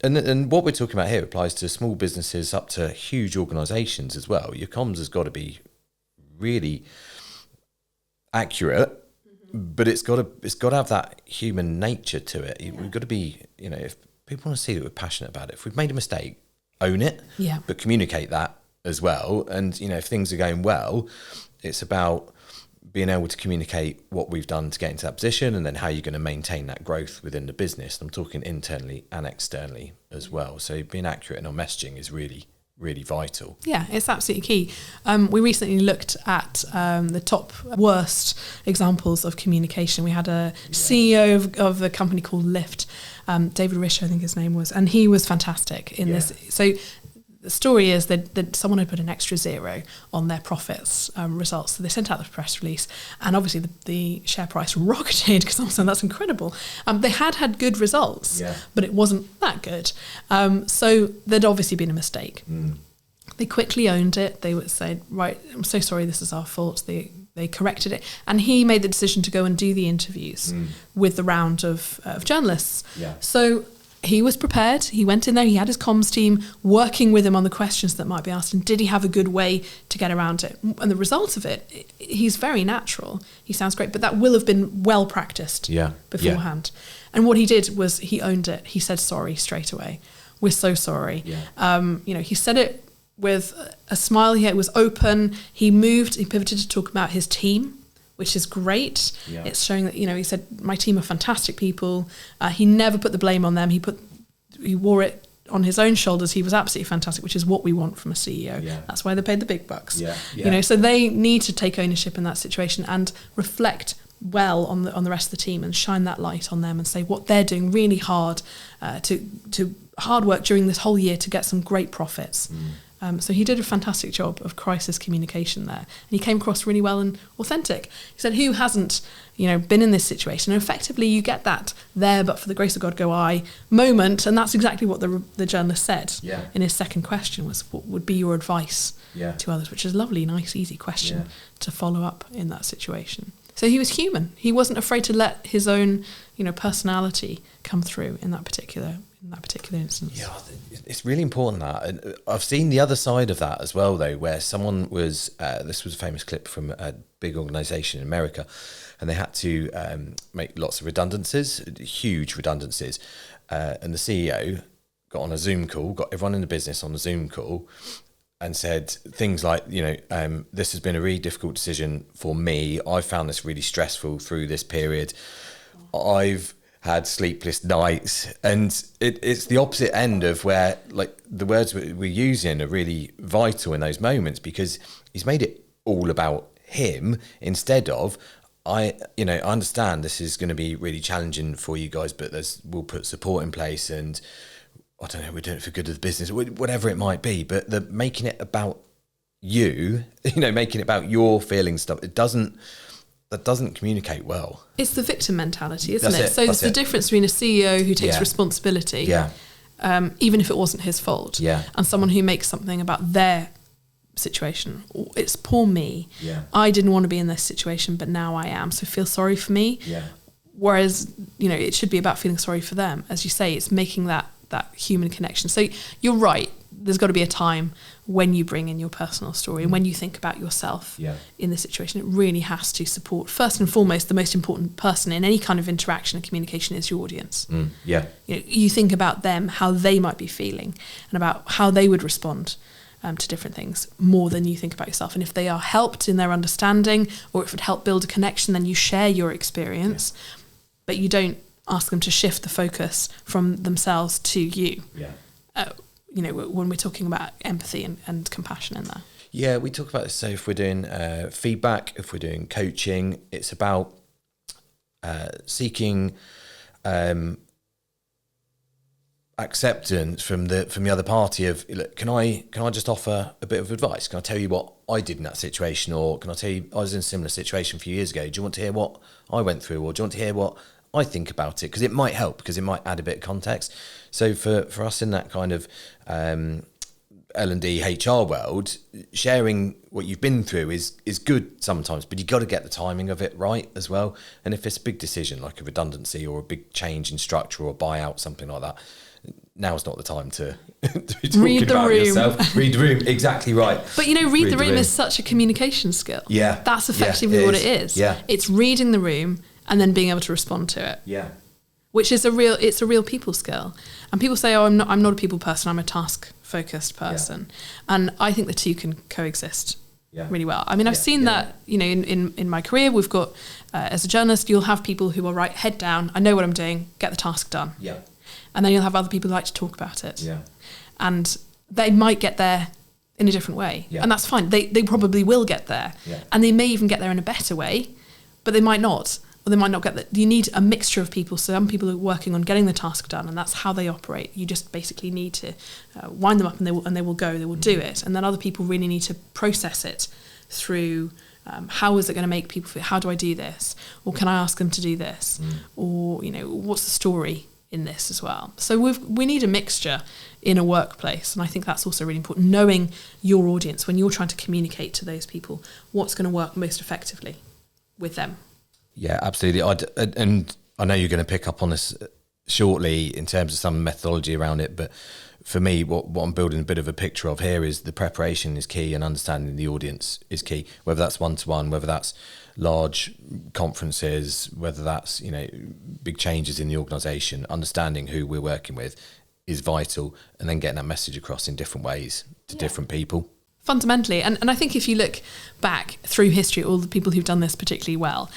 [SPEAKER 2] And what we're talking about here applies to small businesses up to huge organisations as well. Your comms has got to be really accurate, but it's got to have that human nature to it. We've got to be, if people want to see that we're passionate about it, if we've made a mistake, own it, but communicate that as well. And if things are going well, it's about being able to communicate what we've done to get into that position and then how you're going to maintain that growth within the business. I'm talking internally and externally as well. So being accurate in our messaging is really, really vital. Yeah,
[SPEAKER 1] it's absolutely key. We recently looked at the top worst examples of communication. We had a CEO of a company called Lyft, David Risch, I think his name was, and he was fantastic in this. So the story is that someone had put an extra 0 on their profits results. So they sent out the press release, and obviously the share price rocketed because I was saying that's incredible. They had good results, but it wasn't that good. So there'd obviously been a mistake. They quickly owned it. They would say, right, I'm so sorry, this is our fault. They corrected it. And he made the decision to go and do the interviews with the round of journalists. So he was prepared. He went in there. He had his comms team working with him on the questions that might be asked. And did he have a good way to get around it? And the result of it, he's very natural. He sounds great, but that will have been well practiced beforehand. And what he did was he owned it. He said sorry straight away. We're so sorry. He said it with a smile. It was open. He pivoted to talk about his team, which is great. It's showing that, he said, my team are fantastic people. He never put the blame on them. He wore it on his own shoulders. He was absolutely fantastic, which is what we want from a CEO. That's why they paid the big bucks. So they need to take ownership in that situation and reflect well on the rest of the team and shine that light on them and say what they're doing really hard to hard work during this whole year to get some great profits. So he did a fantastic job of crisis communication there. And he came across really well and authentic. He said, who hasn't, been in this situation? And effectively you get that there, but for the grace of God go I moment. And that's exactly what the journalist said in his second question was, what would be your advice to others? Which is a lovely, nice, easy question to follow up in that situation. So he was human. He wasn't afraid to let his own, personality come through in that particular instance. Yeah,
[SPEAKER 2] it's really important that. And I've seen the other side of that as well, though, where someone was, this was a famous clip from a big organisation in America, and they had to make lots of redundancies, huge redundancies. And the CEO got on a Zoom call, got everyone in the business on a Zoom call, and said things like, this has been a really difficult decision for me. I found this really stressful through this period. I've had sleepless nights, and it's the opposite end of where like the words we're using are really vital in those moments, because he's made it all about him instead of I understand this is going to be really challenging for you guys, but we'll put support in place, and I don't know, we're doing it for good of the business, whatever it might be. But the making it about you, making it about your feelings stuff, that doesn't communicate well. It's
[SPEAKER 1] the victim mentality, isn't it? So there's the difference between a CEO who takes responsibility, even if it wasn't his fault, and someone who makes something about their situation. It's poor me. I didn't want to be in this situation, but now I am. So feel sorry for me. Whereas, it should be about feeling sorry for them. As you say, it's making that human connection. So you're right. There's got to be a time when you bring in your personal story and when you think about yourself in the situation. It really has to support, first and foremost, the most important person in any kind of interaction and communication is your audience. You think about them, how they might be feeling, and about how they would respond to different things more than you think about yourself. And if they are helped in their understanding, or if it helped build a connection, then you share your experience, but you don't ask them to shift the focus from themselves to you. When we're talking about empathy and compassion in there.
[SPEAKER 2] Yeah, we talk about this. So if we're doing feedback, if we're doing coaching, it's about seeking acceptance from the other party of, look, can I just offer a bit of advice? Can I tell you what I did in that situation? Or can I tell you, I was in a similar situation a few years ago. Do you want to hear what I went through? Or do you want to hear what I think about it? Because it might help, because it might add a bit of context. So for us in that kind of L&D HR world, sharing what you've been through is good sometimes, but you've got to get the timing of it right as well. And if it's a big decision like a redundancy or a big change in structure or a buyout, something like that, now's not the time to be talking about yourself. Read the room, exactly right.
[SPEAKER 1] But read the room is such a communication skill. That's effectively what it is. It's reading the room and then being able to respond to it. Which is a real people skill. And people say, I'm not a people person, I'm a task focused person. And I think the two can coexist really well. I mean, I've seen that, in my career, we've got, as a journalist, you'll have people who are right, head down, I know what I'm doing, get the task done. And then you'll have other people who like to talk about it. And they might get there in a different way. And that's fine. They probably will get there. And they may even get there in a better way, but they might not. Or they might not get that. You need a mixture of people. So some people are working on getting the task done, and that's how they operate. You just basically need to wind them up, and they will go. They will do it. And then other people really need to process it through. How is it going to make people feel? How do I do this? Or can I ask them to do this? Or what's the story in this as well? So we need a mixture in a workplace, and I think that's also really important. Knowing your audience when you're trying to communicate to those people, what's going to work most effectively with them.
[SPEAKER 2] Yeah, absolutely. And I know you're going to pick up on this shortly in terms of some methodology around it, but for me, what I'm building a bit of a picture of here is the preparation is key, and understanding the audience is key, whether that's one-to-one, whether that's large conferences, whether that's, big changes in the organisation. Understanding who we're working with is vital, and then getting that message across in different ways to different people.
[SPEAKER 1] Fundamentally, and I think if you look back through history, all the people who've done this particularly well.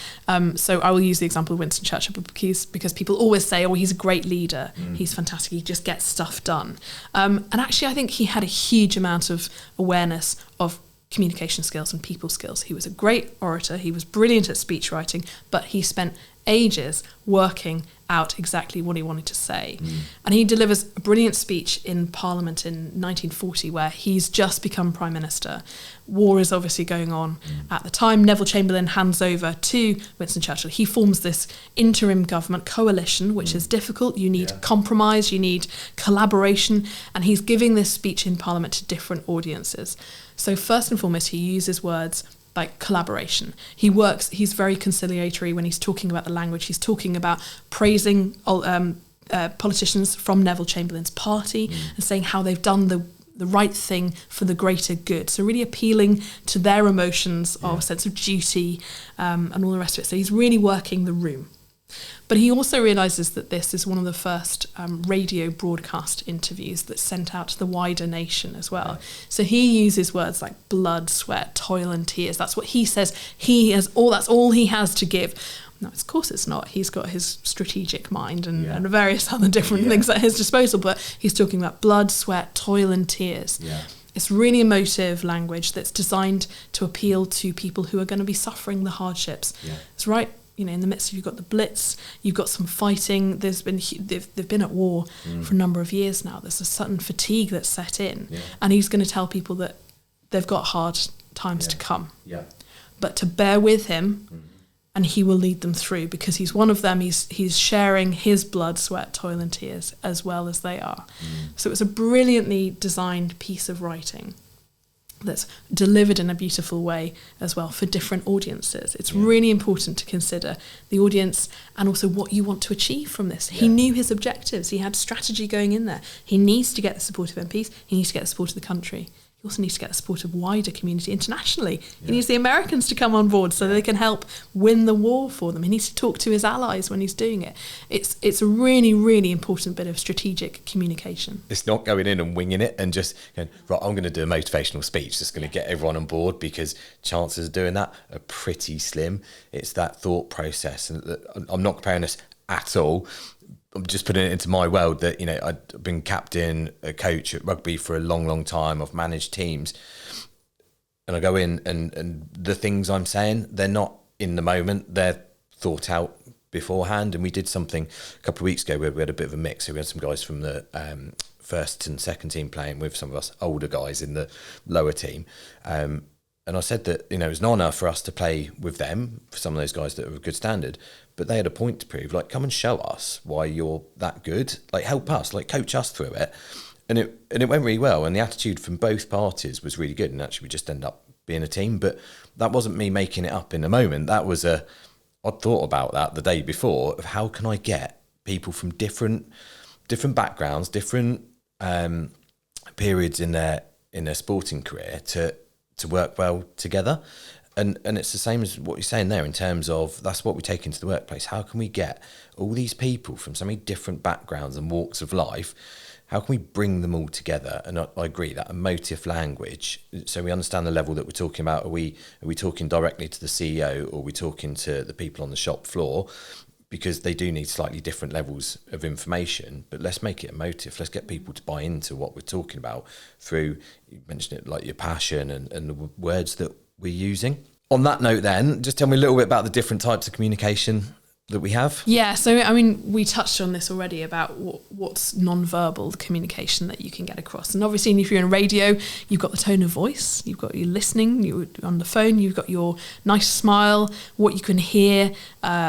[SPEAKER 1] So I will use the example of Winston Churchill because people always say, oh, he's a great leader. He's fantastic. He just gets stuff done. And actually, I think he had a huge amount of awareness of communication skills and people skills. He was a great orator. He was brilliant at speech writing, but he spent ages working out exactly what he wanted to say. And he delivers a brilliant speech in Parliament in 1940 where he's just become Prime Minister. War is obviously going on at the time. Neville Chamberlain hands over to Winston Churchill. He forms this interim government coalition, which is difficult. You need compromise, you need collaboration, and he's giving this speech in Parliament to different audiences. So first and foremost, he uses words like collaboration. He's very conciliatory when he's talking about the language. He's talking about praising politicians from Neville Chamberlain's party and saying how they've done the right thing for the greater good. So really appealing to their emotions of a sense of duty and all the rest of it. So he's really working the room. But he also realises that this is one of the first radio broadcast interviews that's sent out to the wider nation as well. So he uses words like blood, sweat, toil and tears. That's what he says. That's all he has to give. No, of course it's not. He's got his strategic mind and various other different things at his disposal, but he's talking about blood, sweat, toil and tears.
[SPEAKER 2] Yeah.
[SPEAKER 1] It's really emotive language that's designed to appeal to people who are going to be suffering the hardships. Yeah. It's right, in the midst of, you've got the Blitz, you've got some fighting. They've been at war for a number of years now. There's a sudden fatigue that's set in, and he's going to tell people that they've got hard times to come. Yeah. But to bear with him, and he will lead them through, because he's one of them. He's sharing his blood, sweat, toil and tears as well as they are. So it's a brilliantly designed piece of writing that's delivered in a beautiful way as well for different audiences. It's really important to consider the audience and also what you want to achieve from this. He knew his objectives. He had strategy going in there. He needs to get the support of MPs. He needs to get the support of the country. He also needs to get the support of wider community internationally. He needs the Americans to come on board so they can help win the war for them. He needs to talk to his allies when he's doing it. It's a really, really important bit of strategic communication.
[SPEAKER 2] It's not going in and winging it and just going, right, I'm going to do a motivational speech that's going to get everyone on board, because chances of doing that are pretty slim. It's that thought process. And I'm not comparing this at all. I'm just putting it into my world that, I've been captain, a coach at rugby for a long, long time. I've managed teams, and I go in and the things I'm saying, they're not in the moment, they're thought out beforehand. And we did something a couple of weeks ago where we had a bit of a mix. So we had some guys from the first and second team playing with some of us older guys in the lower team. And I said that, it was an honour for us to play with them, for some of those guys that are of good standard, but they had a point to prove. Like, come and show us why you're that good. Like, help us, like, coach us through it. And it went really well. And the attitude from both parties was really good. And actually, we just ended up being a team. But that wasn't me making it up in the moment. That was I'd thought about that the day before, of how can I get people from different backgrounds, different periods in their sporting career to work well together. And it's the same as what you're saying there, in terms of that's what we take into the workplace. How can we get all these people from so many different backgrounds and walks of life? How can we bring them all together? And I agree, that emotive language, so we understand the level that we're talking about. Are we talking directly to the CEO, or are we talking to the people on the shop floor? Because they do need slightly different levels of information, but let's make it emotive. Let's get people to buy into what we're talking about through, you mentioned it, like your passion and the words that we're using. On that note then, just tell me a little bit about the different types of communication that we have.
[SPEAKER 1] Yeah, so we touched on this already about what's non-verbal communication that you can get across. And obviously, if you're in radio, you've got the tone of voice, you've got your listening, you're on the phone, you've got your nice smile, what you can hear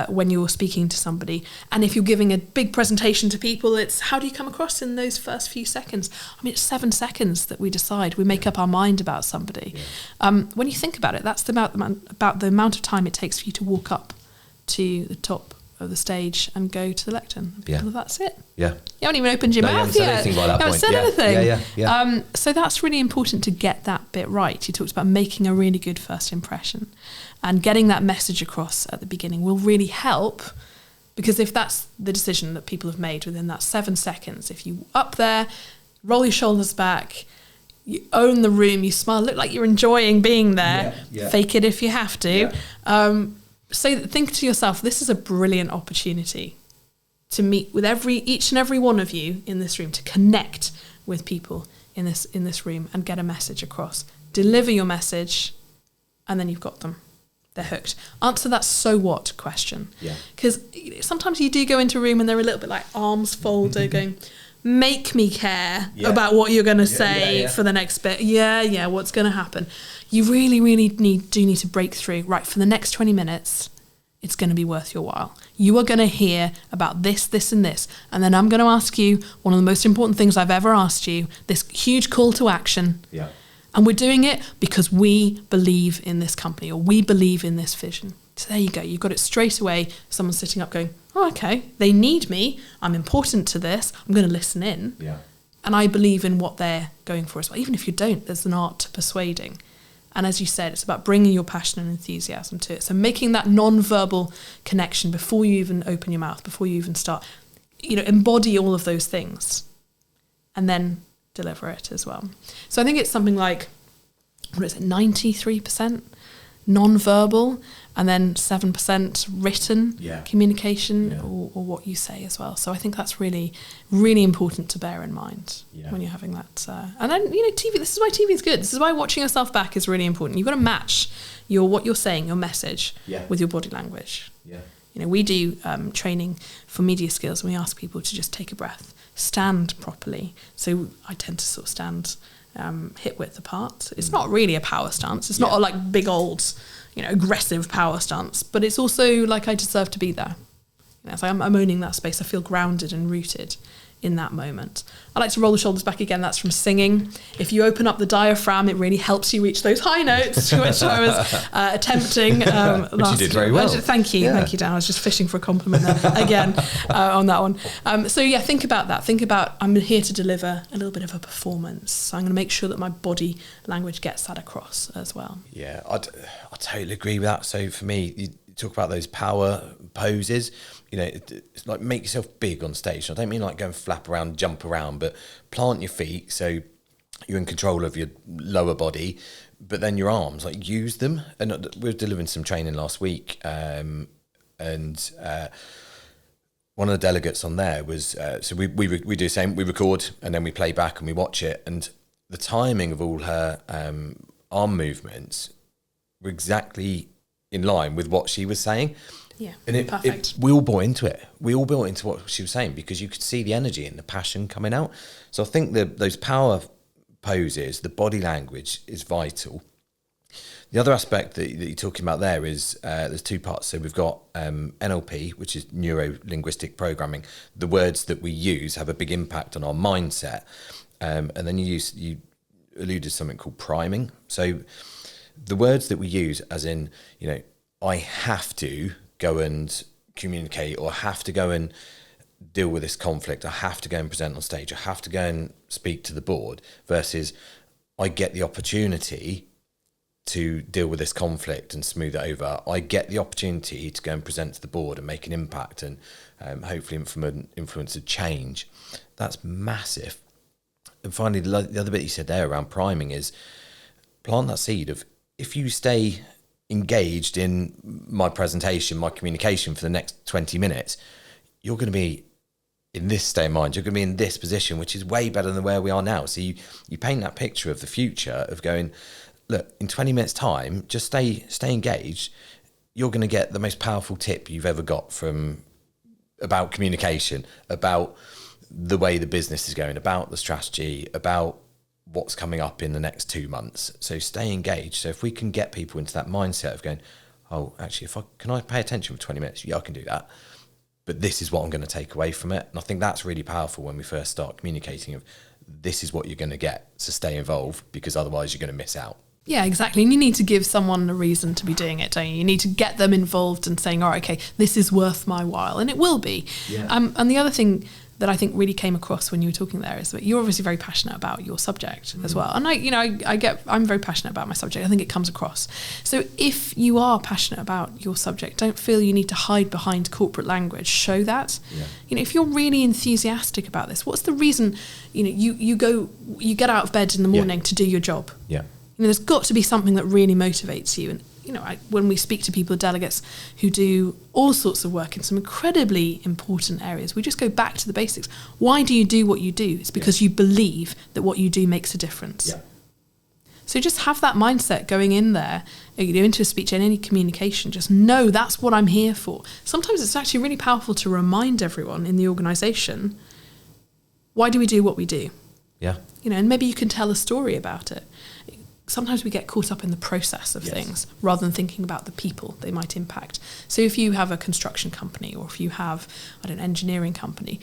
[SPEAKER 1] when you're speaking to somebody. And if you're giving a big presentation to people, it's how do you come across in those first few seconds? It's 7 seconds that we decide. We make up our mind about somebody. Yeah. When you think about it, that's about the amount of time it takes for you to walk up to the top of the stage and go to the lectern. Well, that's it. Yeah. You haven't even opened your mouth yet.
[SPEAKER 2] You haven't
[SPEAKER 1] said anything.
[SPEAKER 2] Yeah.
[SPEAKER 1] So that's really important to get that bit right. You talked about making a really good first impression, and getting that message across at the beginning will really help, because if that's the decision that people have made within that 7 seconds, if you up there, roll your shoulders back, you own the room, you smile, look like you're enjoying being there, fake it if you have to. So think to yourself, this is a brilliant opportunity to meet with each and every one of you in this room, to connect with people in this room and get a message across. Deliver your message, and then you've got them. They're hooked. Answer that so what question. Because sometimes you do go into a room and they're a little bit like arms folded going, make me care about what you're going to say for the next bit. What's going to happen? You really, really need to break through. Right, for the next 20 minutes, it's going to be worth your while. You are going to hear about this, this, and this. And then I'm going to ask you one of the most important things I've ever asked you, this huge call to action. Yeah. And we're doing it because we believe in this company, or we believe in this vision. So there you go. You've got it straight away. Someone's sitting up going, oh, okay, they need me. I'm important to this. I'm going to listen in. Yeah. And I believe in what they're going for as well. Even if you don't, there's an art to persuading. And as you said, it's about bringing your passion and enthusiasm to it. So making that non-verbal connection before you even open your mouth, before you even start, embody all of those things and then deliver it as well. So I think it's something like, 93% non-verbal, and then 7% written communication or what you say as well. So I think that's really, really important to bear in mind when you're having that. And then, TV, this is why TV is good. This is why watching yourself back is really important. You've got to match what you're saying, your message, with your body language.
[SPEAKER 2] Yeah.
[SPEAKER 1] We do training for media skills, and we ask people to just take a breath, stand properly. So I tend to sort of stand hip width apart. It's not really a power stance. It's not a like big old, aggressive power stance, but it's also like I deserve to be there. So I'm owning that space. I feel grounded and rooted in that moment. I like to roll the shoulders back again. That's from singing. If you open up the diaphragm, it really helps you reach those high notes, which I was attempting.
[SPEAKER 2] Which you did very well.
[SPEAKER 1] Thank you, Dan. I was just fishing for a compliment there again on that one. Think about that. Think about, I'm here to deliver a little bit of a performance. So I'm going to make sure that my body language gets that across as well.
[SPEAKER 2] Yeah, I totally agree with that. So for me, you talk about those power poses. It's like make yourself big on stage. I don't mean like go and flap around, jump around, but plant your feet so you're in control of your lower body, but then your arms, like use them. And we were delivering some training last week, and one of the delegates on there was, so we do the same, we record and then we play back and we watch it, and the timing of all her arm movements were exactly in line with what she was saying.
[SPEAKER 1] Yeah,
[SPEAKER 2] and
[SPEAKER 1] perfect.
[SPEAKER 2] We all bought into it. We all bought into what she was saying because you could see the energy and the passion coming out. So I think those power poses, the body language is vital. The other aspect that you're talking about there is there's two parts. So we've got NLP, which is neuro-linguistic programming. The words that we use have a big impact on our mindset. And then you alluded to something called priming. So the words that we use, as in, I have to go and communicate, or I have to go and deal with this conflict, I have to go and present on stage, I have to go and speak to the board, versus I get the opportunity to deal with this conflict and smooth it over. I get the opportunity to go and present to the board and make an impact and hopefully influence a change. That's massive. And finally, the other bit you said there around priming is plant that seed of, if you stay engaged in my presentation, my communication for the next 20 minutes, you're going to be in this state of mind, you're going to be in this position, which is way better than where we are now. So you paint that picture of the future of going, look, in 20 minutes time, just stay engaged. You're going to get the most powerful tip you've ever got about communication, about the way the business is going, about the strategy, about what's coming up in the next 2 months. So stay engaged. So if we can get people into that mindset of going, oh, actually, can I pay attention for 20 minutes? Yeah, I can do that. But this is what I'm going to take away from it. And I think that's really powerful when we first start communicating of, this is what you're going to get. So stay involved, because otherwise you're going to miss out.
[SPEAKER 1] Yeah, exactly. And you need to give someone a reason to be doing it, don't you? You need to get them involved and saying, all right, okay, this is worth my while. And it will be. Yeah. And the other thing that I think really came across when you were talking there is that you're obviously very passionate about your subject as well. And I'm very passionate about my subject. I think it comes across. So if you are passionate about your subject, don't feel you need to hide behind corporate language. Show that. Yeah. If you're really enthusiastic about this, what's the reason, you get out of bed in the morning to do your job?
[SPEAKER 2] Yeah.
[SPEAKER 1] There's got to be something that really motivates you. And when we speak to people, delegates who do all sorts of work in some incredibly important areas, we just go back to the basics. Why do you do what you do? It's because you believe that what you do makes a difference. Yeah. So just have that mindset going in there, into a speech and any communication. Just know that's what I'm here for. Sometimes it's actually really powerful to remind everyone in the organisation, why do we do what we do?
[SPEAKER 2] Yeah.
[SPEAKER 1] And maybe you can tell a story about it. Sometimes we get caught up in the process of things rather than thinking about the people they might impact. So if you have a construction company, or if you have an engineering company,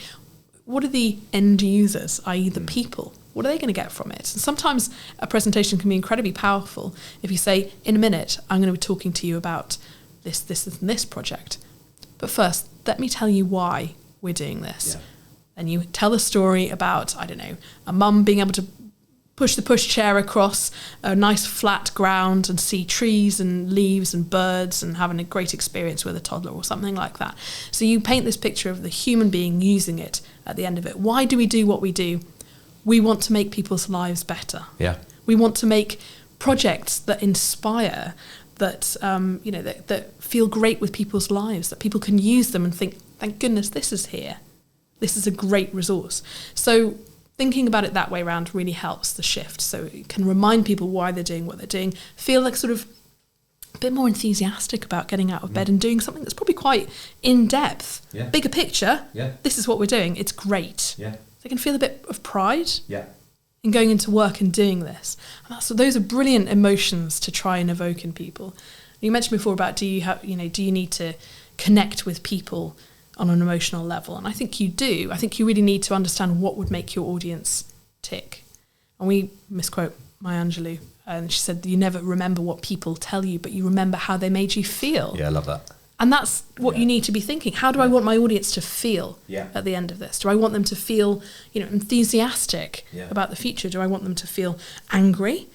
[SPEAKER 1] what are the end users, i.e. the people? What are they going to get from it? And sometimes a presentation can be incredibly powerful if you say, in a minute, I'm going to be talking to you about this, and this project. But first, let me tell you why we're doing this. Yeah. And you tell a story about, a mum being able to push the pushchair across a nice flat ground and see trees and leaves and birds and having a great experience with a toddler or something like that. So you paint this picture of the human being using it at the end of it. Why do we do what we do? We want to make people's lives better.
[SPEAKER 2] Yeah.
[SPEAKER 1] We want to make projects that inspire, that that feel great with people's lives, that people can use them and think, thank goodness this is here. This is a great resource. So thinking about it that way around really helps the shift. So it can remind people why they're doing what they're doing, feel like sort of a bit more enthusiastic about getting out of bed and doing something that's probably quite in-depth.
[SPEAKER 2] Yeah.
[SPEAKER 1] Bigger picture, this is what we're doing. It's great.
[SPEAKER 2] Yeah.
[SPEAKER 1] They can feel a bit of pride
[SPEAKER 2] Yeah.
[SPEAKER 1] in going into work and doing this. And those are brilliant emotions to try and evoke in people. You mentioned before about do you need to connect with people on an emotional level? And I think you do. I think you really need to understand what would make your audience tick. And we misquote Maya Angelou, and she said, you never remember what people tell you, but you remember how they made you feel.
[SPEAKER 2] Yeah, I love that.
[SPEAKER 1] And that's what you need to be thinking. How do I want my audience to feel at the end of this? Do I want them to feel, enthusiastic about the future? Do I want them to feel angry?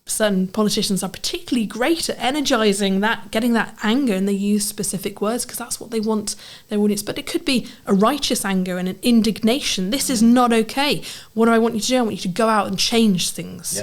[SPEAKER 1] Certain politicians are particularly great at energizing that, getting that anger, and they use specific words because that's what they want their audience. But it could be a righteous anger and an indignation. This is not okay. What do I want you to do? I want you to go out and change things.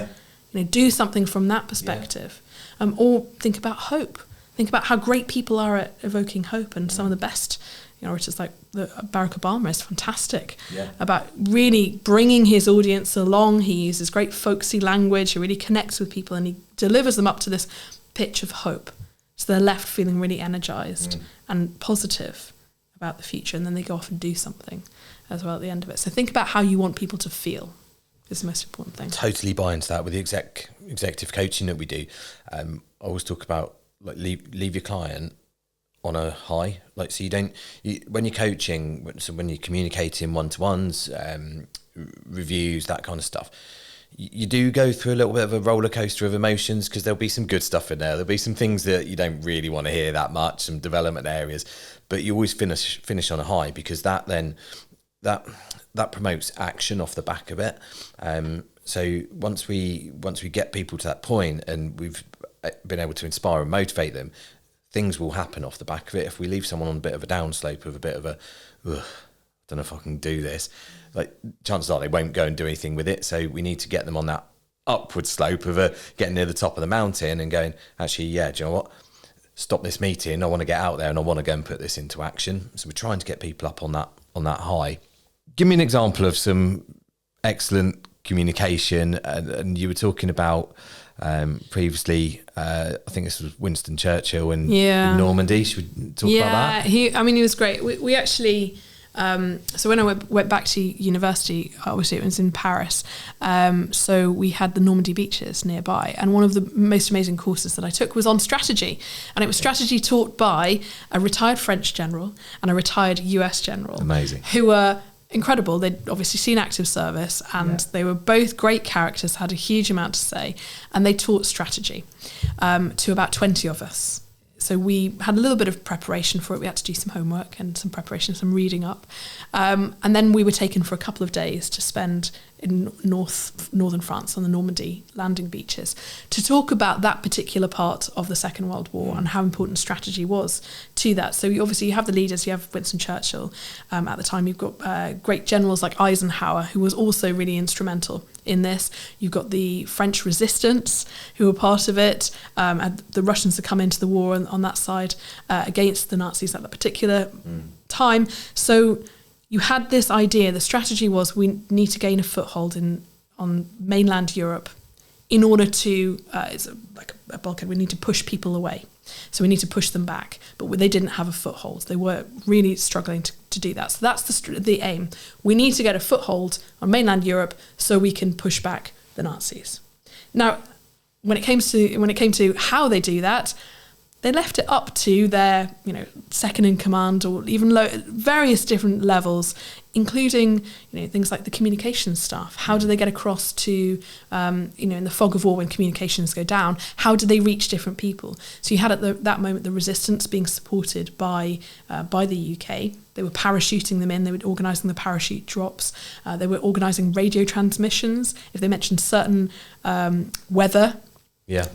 [SPEAKER 1] Do something from that perspective. Or think about hope. Think about how great people are at evoking hope, and some of the best orators like Barack Obama is fantastic about really bringing his audience along. He uses great folksy language, he really connects with people, and he delivers them up to this pitch of hope. So they're left feeling really energized and positive about the future, and then they go off and do something as well at the end of it. So think about how you want people to feel is the most important thing.
[SPEAKER 2] Totally buy into that with the executive coaching that we do. I always talk about like leave your client on a high, like, so when you're coaching, so when you're communicating one-to-ones, reviews, that kind of stuff, you do go through a little bit of a roller coaster of emotions, because there'll be some good stuff in there'll be some things that you don't really want to hear that much, some development areas, but you always finish on a high, because that promotes action off the back of it. So once we get people to that point and we've been able to inspire and motivate them, things will happen off the back of it. If we leave someone on a bit of a downslope of a bit of a, I don't know if I can do this, like, chances are they won't go and do anything with it. So we need to get them on that upward slope of getting near the top of the mountain and going, actually, do you know what? Stop this meeting. I want to get out there and I want to go and put this into action. So we're trying to get people up on that high. Give me an example of some excellent communication. And you were talking about previously, I think this was Winston Churchill in Normandy. Should we talk about that?
[SPEAKER 1] He was great. We actually, so when I went back to university, obviously it was in Paris, so we had the Normandy beaches nearby, and one of the most amazing courses that I took was on strategy, and it was strategy taught by a retired French general and a retired US general. Amazing. Who were incredible. They'd obviously seen active service, and they were both great characters, had a huge amount to say, and they taught strategy to about 20 of us. So we had a little bit of preparation for it. We had to do some homework and some preparation, some reading up. And then we were taken for a couple of days to spend in northern France on the Normandy landing beaches to talk about that particular part of the Second World War and how important strategy was to that. So you have the leaders, you have Winston Churchill. At the time, you've got great generals like Eisenhower, who was also really instrumental in this. You've got the French resistance, who were part of it. And the Russians had come into the war on that side against the Nazis at that particular time. So you had this idea, the strategy was we need to gain a foothold on mainland Europe in order to, it's like a bulkhead, we need to push people away. So we need to push them back. But they didn't have a foothold. They were really struggling to do that. So that's the aim. We need to get a foothold on mainland Europe so we can push back the Nazis. Now, when it came to how they do that, they left it up to their, second in command, or even various different levels, including, things like the communications staff. How do they get across to, in the fog of war when communications go down? How do they reach different people? So you had at that moment the resistance being supported by the UK. They were parachuting them in. They were organising the parachute drops. They were organising radio transmissions. If they mentioned certain weather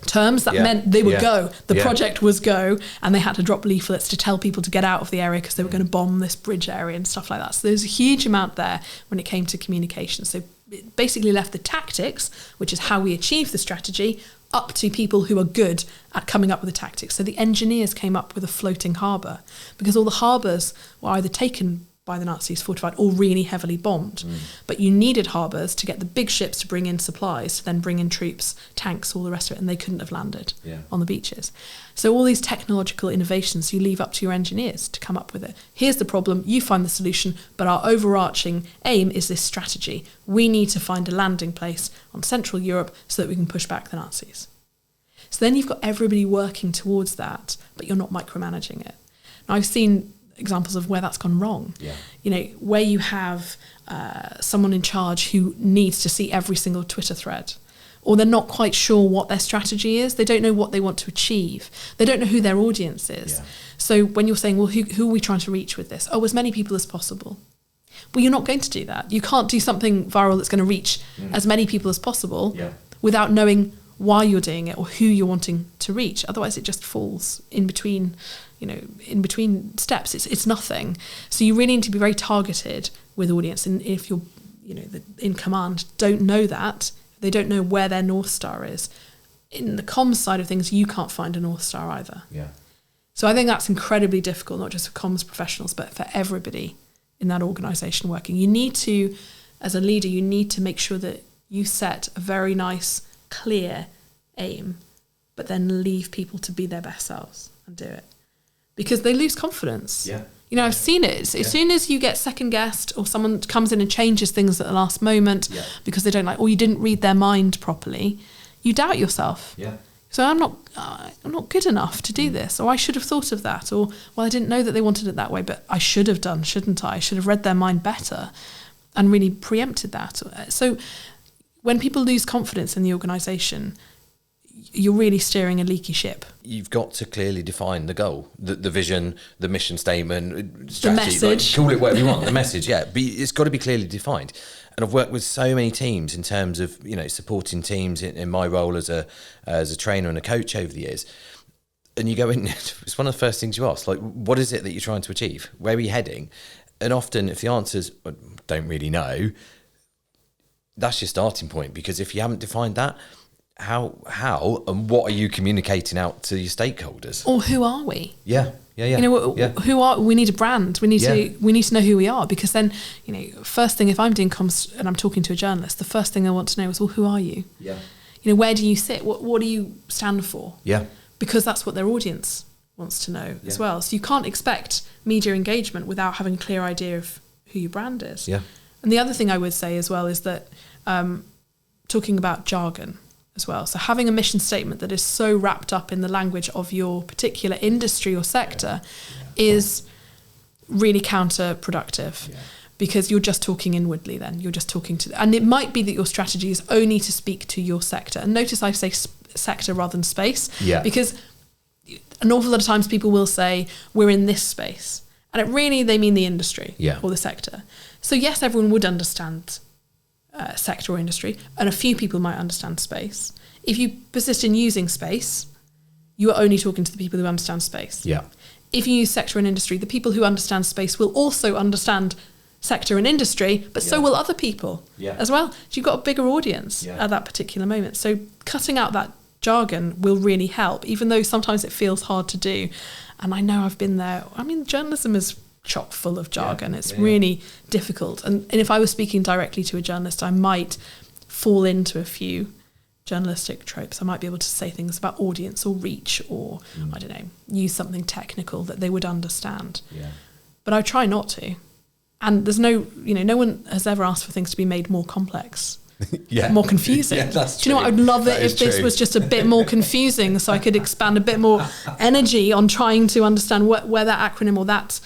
[SPEAKER 1] terms, that meant they would go. The project was go, and they had to drop leaflets to tell people to get out of the area because they were going to bomb this bridge area and stuff like that. So there's a huge amount there when it came to communication. So it basically left the tactics, which is how we achieve the strategy, up to people who are good at coming up with the tactics. So the engineers came up with a floating harbour, because all the harbours were either taken by the Nazis, fortified, or really heavily bombed. But you needed harbours to get the big ships to bring in supplies, to then bring in troops, tanks, all the rest of it, and they couldn't have landed on the beaches. So all these technological innovations you leave up to your engineers to come up with it. Here's the problem, you find the solution, but our overarching aim is this strategy. We need to find a landing place on Central Europe so that we can push back the Nazis. So then you've got everybody working towards that, but you're not micromanaging it. Now, I've seen examples of where that's gone wrong. You know, where you have someone in charge who needs to see every single Twitter thread, or they're not quite sure what their strategy is. They don't know what they want to achieve. They don't know who their audience is. So when you're saying, well, who are we trying to reach with this? Oh, as many people as possible. Well, you're not going to do that. You can't do something viral that's going to reach as many people as possible without knowing why you're doing it or who you're wanting to reach. Otherwise, it just falls in between, you know, in between steps. It's nothing. So you really need to be very targeted with audience. And if you're, you know, in command don't know that, they don't know where their North Star is. In the comms side of things, you can't find a North Star either. So I think that's incredibly difficult, not just for comms professionals, but for everybody in that organisation working. You need to, as a leader, you need to make sure that you set a very nice, clear aim, but then leave people to be their best selves and do it, because they lose confidence. You know, I've seen it. As soon as you get second guessed, or someone comes in and changes things at the last moment because they don't like, or you didn't read their mind properly, you doubt yourself. So I'm not good enough to do this, or I should have thought of that, or well, I didn't know that they wanted it that way, but I should have done, shouldn't I? I should have read their mind better and really preempted that. So when people lose confidence in the organisation, you're really steering a leaky ship. You've
[SPEAKER 2] got to clearly define the goal, the vision, the mission statement, strategy,
[SPEAKER 1] the message.
[SPEAKER 2] Like, call it whatever you want, the message, but it's got to be clearly defined. And I've worked with so many teams in terms of, you know, supporting teams in my role as a trainer and a coach over the years. And you go in, it's one of the first things you ask, like, what is it that you're trying to achieve? Where are you heading? And often if the answer's, I don't really know, that's your starting point, because if you haven't defined that, how and what are you communicating out to your stakeholders? Or
[SPEAKER 1] who are we?
[SPEAKER 2] You
[SPEAKER 1] know, who are we? Need a brand. We need to know who we are, because then, you know, first thing, if I'm doing comms and I'm talking to a journalist, the first thing I want to know is, well, who are you? You know, where do you sit? What do you stand for? Because that's what their audience wants to know as well. So you can't expect media engagement without having a clear idea of who your brand is. And the other thing I would say as well is that talking about jargon as well. So having a mission statement that is so wrapped up in the language of your particular industry or sector is really counterproductive, because you're just talking inwardly then. You're just talking to... And it might be that your strategy is only to speak to your sector. And notice I say sector rather than space, because an awful lot of times people will say, we're in this space. And it really, they mean the industry or the sector. So yes, everyone would understand sector or industry, and a few people might understand space. If you persist in using space, you are only talking to the people who understand space. If you use sector and industry, the people who understand space will also understand sector and industry, but so will other people as well. So you've got a bigger audience at that particular moment. So cutting out that jargon will really help, even though sometimes it feels hard to do. And I know I've been there. I mean, journalism is chock full of jargon. It's really difficult. And if I was speaking directly to a journalist, I might fall into a few journalistic tropes. I might be able to say things about audience or reach, or I don't know, use something technical that they would understand. But I try not to. And there's no, you know, no one has ever asked for things to be made more complex. More confusing.
[SPEAKER 2] That's
[SPEAKER 1] Do you know what? I'd love it if this was just a bit more confusing, so I could expand a bit more energy on trying to understand where that acronym or that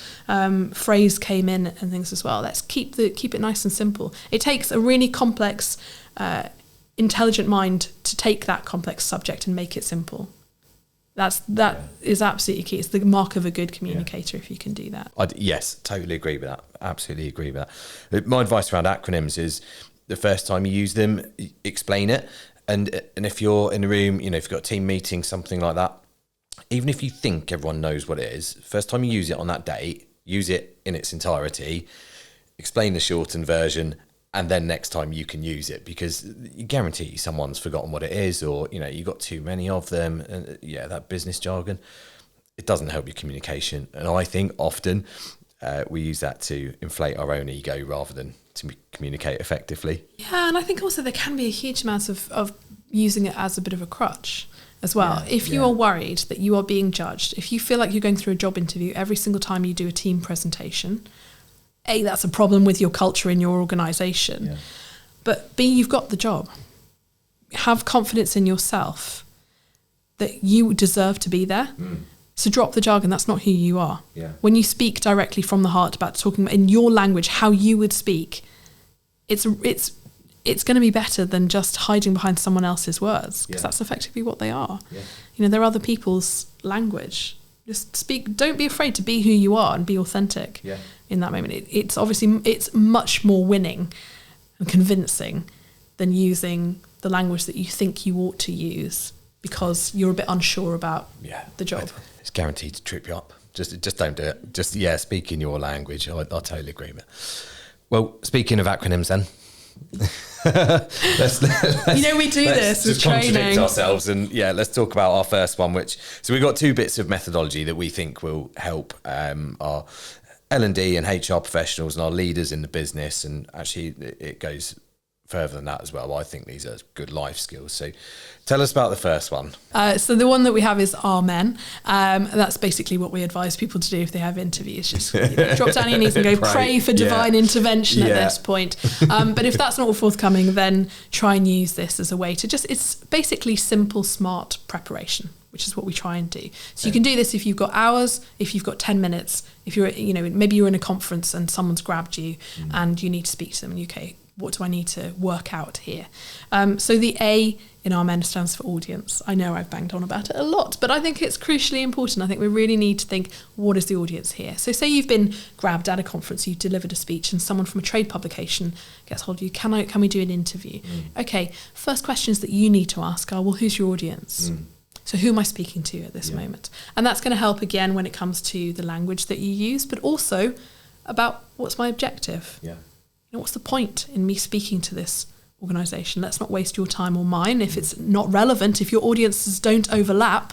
[SPEAKER 1] phrase came in and things as well. Let's keep it nice and simple. It takes a really complex, intelligent mind to take that complex subject and make it simple. That is absolutely key. It's the mark of a good communicator if you can do that.
[SPEAKER 2] Yes, totally agree with that. Absolutely agree with that. My advice around acronyms is, the first time you use them, explain it. And if you're in a room, you know, if you've got a team meeting, something like that, even if you think everyone knows what it is, first time you use it on that day, use it in its entirety, explain the shortened version, And then next time you can use it, because you guarantee someone's forgotten what it is, or, you know, you got too many of them. And that business jargon, it doesn't help your communication. And I think often we use that to inflate our own ego rather than to communicate effectively.
[SPEAKER 1] Yeah, and I think also there can be a huge amount of using it as a bit of a crutch as well. If you are worried that you are being judged, if you feel like you're going through a job interview every single time you do a team presentation, A, that's a problem with your culture in your organisation. Yeah. But B, you've got the job. Have confidence in yourself that you deserve to be there. So drop the jargon. That's not who you are. Yeah. When you speak directly from the heart about talking in your language, how you would speak, it's going to be better than just hiding behind someone else's words, because that's effectively what they are. Yeah. You know, they're other people's language. Just speak. Don't be afraid to be who you are and be authentic in that moment. It's obviously, it's much more winning and convincing than using the language that you think you ought to use because you're a bit unsure about the job.
[SPEAKER 2] It's guaranteed to trip you up. Just don't do it. Just, speak in your language. I totally agree with it. Well, speaking of acronyms then, let's
[SPEAKER 1] we do this with training.
[SPEAKER 2] Contradict ourselves, and let's talk about our first one. So we've got two bits of methodology that we think will help our L&D and HR professionals and our leaders in the business, and actually it goes further than that as well. I think these are good life skills. So tell us about the first one.
[SPEAKER 1] So the one that we have is Amen. That's basically what we advise people to do if they have interviews. Just drop down your knees and go pray for divine intervention at this point. But if that's not forthcoming, then try and use this as a way to it's basically simple, smart preparation, which is what we try and do. So you can do this if you've got hours, if you've got 10 minutes, if you're, maybe you're in a conference and someone's grabbed you and you need to speak to them and what do I need to work out here? So the A in Amen stands for audience. I know I've banged on about it a lot, but I think it's crucially important. I think we really need to think, what is the audience here? So say you've been grabbed at a conference, you've delivered a speech, and someone from a trade publication gets hold of you. Can we do an interview? Okay, first questions that you need to ask are, well, who's your audience? So who am I speaking to at this moment? And that's going to help, again, when it comes to the language that you use, but also about what's my objective? What's the point in me speaking to this organisation? Let's not waste your time or mine. If it's not relevant, if your audiences don't overlap,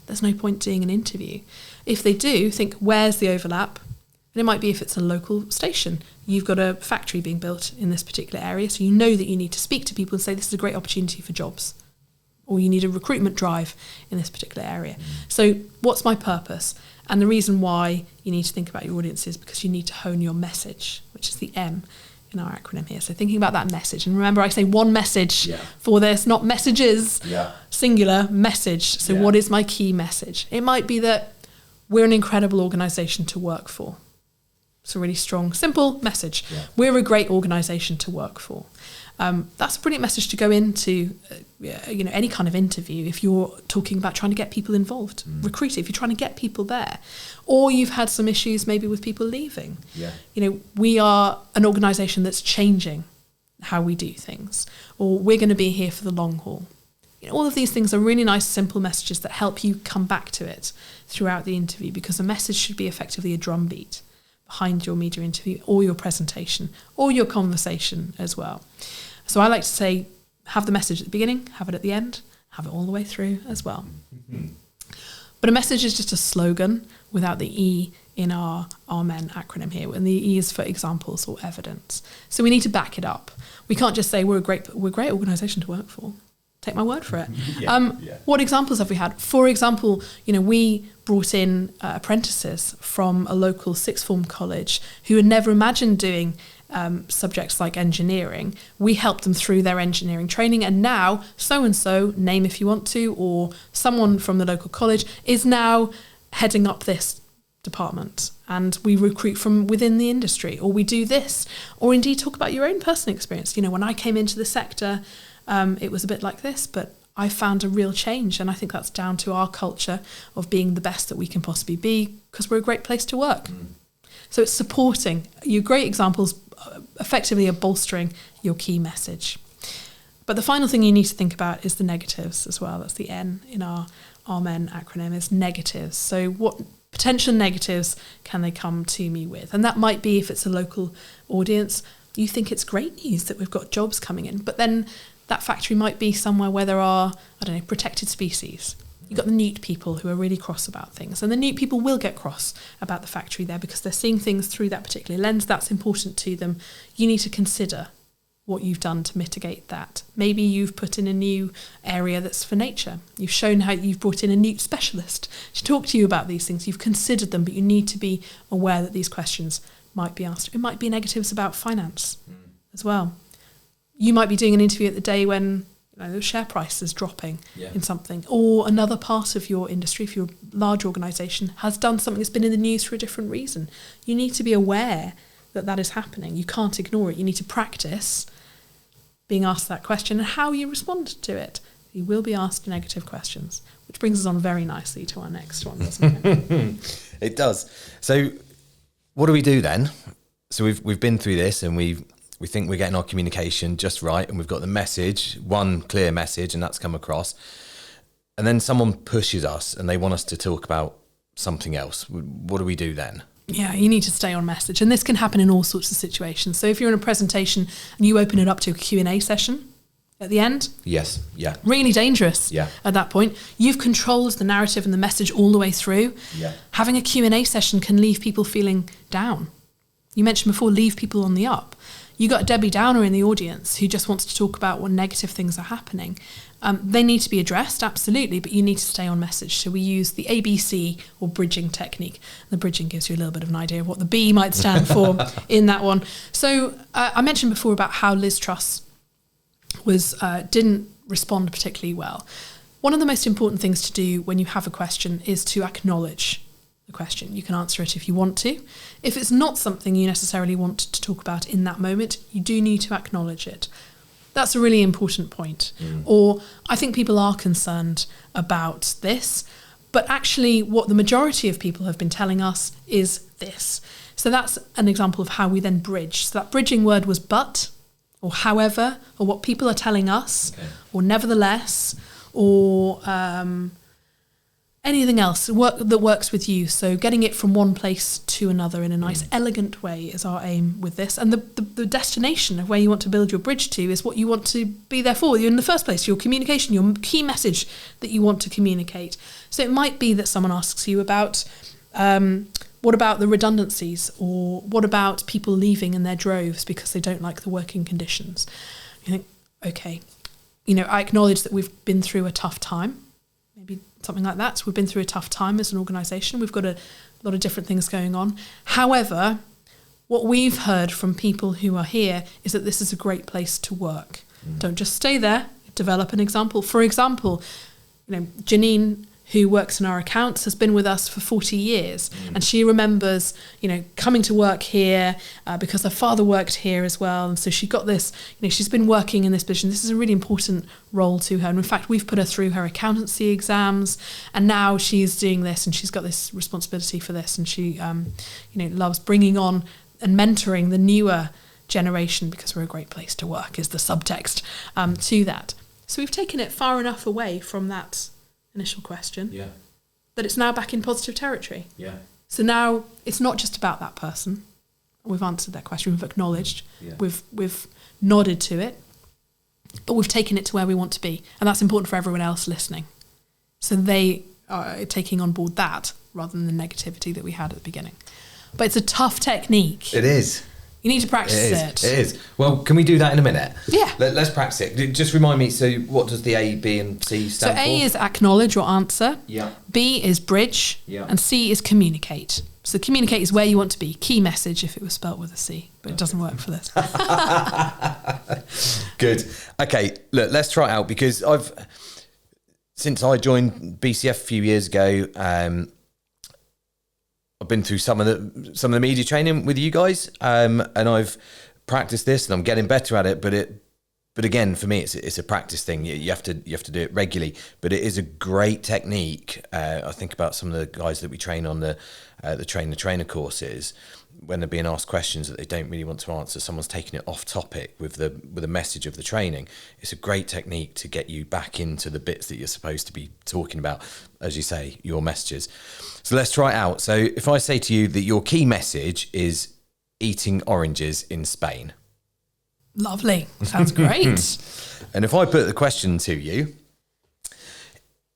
[SPEAKER 1] there's no point doing an interview. If they do, think, where's the overlap? And it might be if it's a local station. You've got a factory being built in this particular area, so you know that you need to speak to people and say, this is a great opportunity for jobs. Or you need a recruitment drive in this particular area. So what's my purpose? And the reason why you need to think about your audience is because you need to hone your message, which is the M in our acronym here. So thinking about that message. And remember, I say one message for this, not messages, singular message. So what is my key message? It might be that we're an incredible organisation to work for. It's a really strong, simple message. We're a great organisation to work for. That's a brilliant message to go into, any kind of interview. If you're talking about trying to get people involved, recruit it. If you're trying to get people there, or you've had some issues maybe with people leaving. We are an organisation that's changing how we do things, or we're going to be here for the long haul. All of these things are really nice, simple messages that help you come back to it throughout the interview, because a message should be effectively a drumbeat behind your media interview or your presentation or your conversation as well. So I like to say, have the message at the beginning, have it at the end, have it all the way through as well. But a message is just a slogan without the E in our Amen acronym here. And the E is for examples or evidence. So we need to back it up. We can't just say we're a great organisation to work for. Take my word for it. What examples have we had? For example, we brought in apprentices from a local sixth form college who had never imagined doing subjects like engineering. We helped them through their engineering training, and now so-and-so, name if you want to, or someone from the local college is now heading up this department, and we recruit from within the industry, or we do this, or indeed talk about your own personal experience. When I came into the sector, it was a bit like this, but I found a real change, and I think that's down to our culture of being the best that we can possibly be, because we're a great place to work. So it's supporting. Your great examples effectively are bolstering your key message. But the final thing you need to think about is the negatives as well. That's the N in our Amen acronym, is negatives. So what potential negatives can they come to me with? And that might be, if it's a local audience, You think it's great news that we've got jobs coming in, but then that factory might be somewhere where there are, I don't know, protected species. You've got the newt people who are really cross about things, and the newt people will get cross about the factory there because they're seeing things through that particular lens. That's important to them. You need to consider what you've done to mitigate that. Maybe you've put in a new area that's for nature. You've shown how you've brought in a newt specialist to talk to you about these things. You've considered them, but you need to be aware that these questions might be asked. It might be negatives about finance as well. You might be doing an interview at the day when the share price is dropping in something, or another part of your industry, if you're a large organisation, has done something that's been in the news for a different reason. You need to be aware that that is happening. You can't ignore it. You need to practice being asked that question and how you respond to it. You will be asked negative questions, which brings us on very nicely to our next one, doesn't it?
[SPEAKER 2] It does. So what do we do then? So we've been through this, and we think we're getting our communication just right, and we've got the message, one clear message, and that's come across. And then someone pushes us and they want us to talk about something else. What do we do then?
[SPEAKER 1] Yeah, you need to stay on message. And this can happen in all sorts of situations. So if you're in a presentation and you open it up to a Q&A session at the end.
[SPEAKER 2] Yes, yeah.
[SPEAKER 1] Really dangerous
[SPEAKER 2] Yeah.
[SPEAKER 1] at that point. You've controlled the narrative and the message all the way through.
[SPEAKER 2] Yeah.
[SPEAKER 1] Having a Q&A session can leave people feeling down. You mentioned before, leave people on the up. You got a Debbie Downer in the audience who just wants to talk about what negative things are happening. They need to be addressed, absolutely, but you need to stay on message. So we use the ABC or bridging technique. The bridging gives you a little bit of an idea of what the B might stand for in that one. So I mentioned before about how Liz Truss didn't respond particularly well. One of the most important things to do when you have a question is to acknowledge the question. You can answer it if you want to. If it's not something you necessarily want to talk about in that moment, you do need to acknowledge it. That's a really important point. Or I think people are concerned about this, but actually what the majority of people have been telling us is this. So that's an example of how we then bridge. So that bridging word was but, or however, or what people are telling us, or nevertheless, or anything else that works with you. So getting it from one place to another in a nice, elegant way is our aim with this. And the destination of where you want to build your bridge to is what you want to be there for in the first place, your communication, your key message that you want to communicate. So it might be that someone asks you about, what about the redundancies? Or what about people leaving in their droves because they don't like the working conditions? You think, okay, I acknowledge that we've been through a tough time. Maybe something like that. So we've been through a tough time as an organisation. We've got a lot of different things going on. However, what we've heard from people who are here is that this is a great place to work. Don't just stay there. Develop an example. For example, Janine, who works in our accounts, has been with us for 40 years. And she remembers, coming to work here because her father worked here as well. And so she got this, she's been working in this position. This is a really important role to her. And in fact, we've put her through her accountancy exams. And now she's doing this and she's got this responsibility for this. And she, loves bringing on and mentoring the newer generation because we're a great place to work is the subtext to that. So we've taken it far enough away from that initial question that it's now back in positive territory. So now it's not just about that person. We've answered that question, we've acknowledged, we've nodded to it, but we've taken it to where we want to be, and that's important for everyone else listening. So they are taking on board that rather than the negativity that we had at the beginning. But it's a tough technique.
[SPEAKER 2] It is.
[SPEAKER 1] You need to practice it.
[SPEAKER 2] It is. Well, can we do that in a minute?
[SPEAKER 1] Yeah.
[SPEAKER 2] Let's practice it. Just remind me, so what does the A, B and C stand for?
[SPEAKER 1] So A is acknowledge or answer.
[SPEAKER 2] Yeah.
[SPEAKER 1] B is bridge.
[SPEAKER 2] Yeah.
[SPEAKER 1] And C is communicate. So communicate is where you want to be. Key message if it was spelt with a C, but it doesn't work for this.
[SPEAKER 2] Good. Okay, look, let's try it out because since I joined BCF a few years ago, I've been through some of the media training with you guys, and I've practiced this, and I'm getting better at it. But again, for me, it's a practice thing. You have to do it regularly. But it is a great technique. I think about some of the guys that we train on the trainer courses when they're being asked questions that they don't really want to answer. Someone's taking it off topic with the message of the training. It's a great technique to get you back into the bits that you're supposed to be talking about, as you say, your messages. So let's try it out. So if I say to you that your key message is eating oranges in Spain,
[SPEAKER 1] Lovely. Sounds great.
[SPEAKER 2] And if I put the question to you,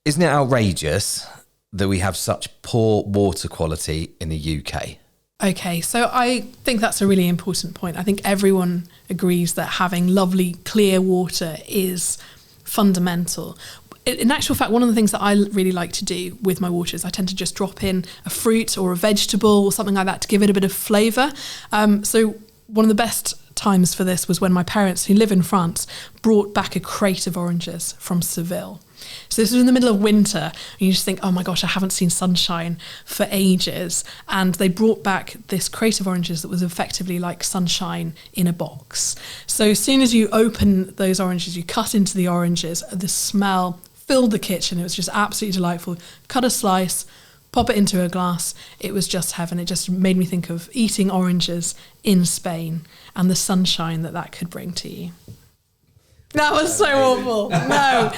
[SPEAKER 2] isn't it outrageous that we have such poor water quality in the UK?
[SPEAKER 1] Okay, so I think that's a really important point. I think everyone agrees that having lovely, clear water is fundamental. In actual fact, one of the things that I really like to do with my water is I tend to just drop in a fruit or a vegetable or something like that to give it a bit of flavour. So one of the best times for this was when my parents, who live in France, brought back a crate of oranges from Seville. So this was in the middle of winter, and you just think, oh my gosh, I haven't seen sunshine for ages. And they brought back this crate of oranges that was effectively like sunshine in a box. So as soon as you open those oranges, you cut into the oranges, the smell filled the kitchen. It was just absolutely delightful. Cut a slice, pop it into a glass. It was just heaven. It just made me think of eating oranges in Spain and the sunshine that could bring to you. That was so awful. No.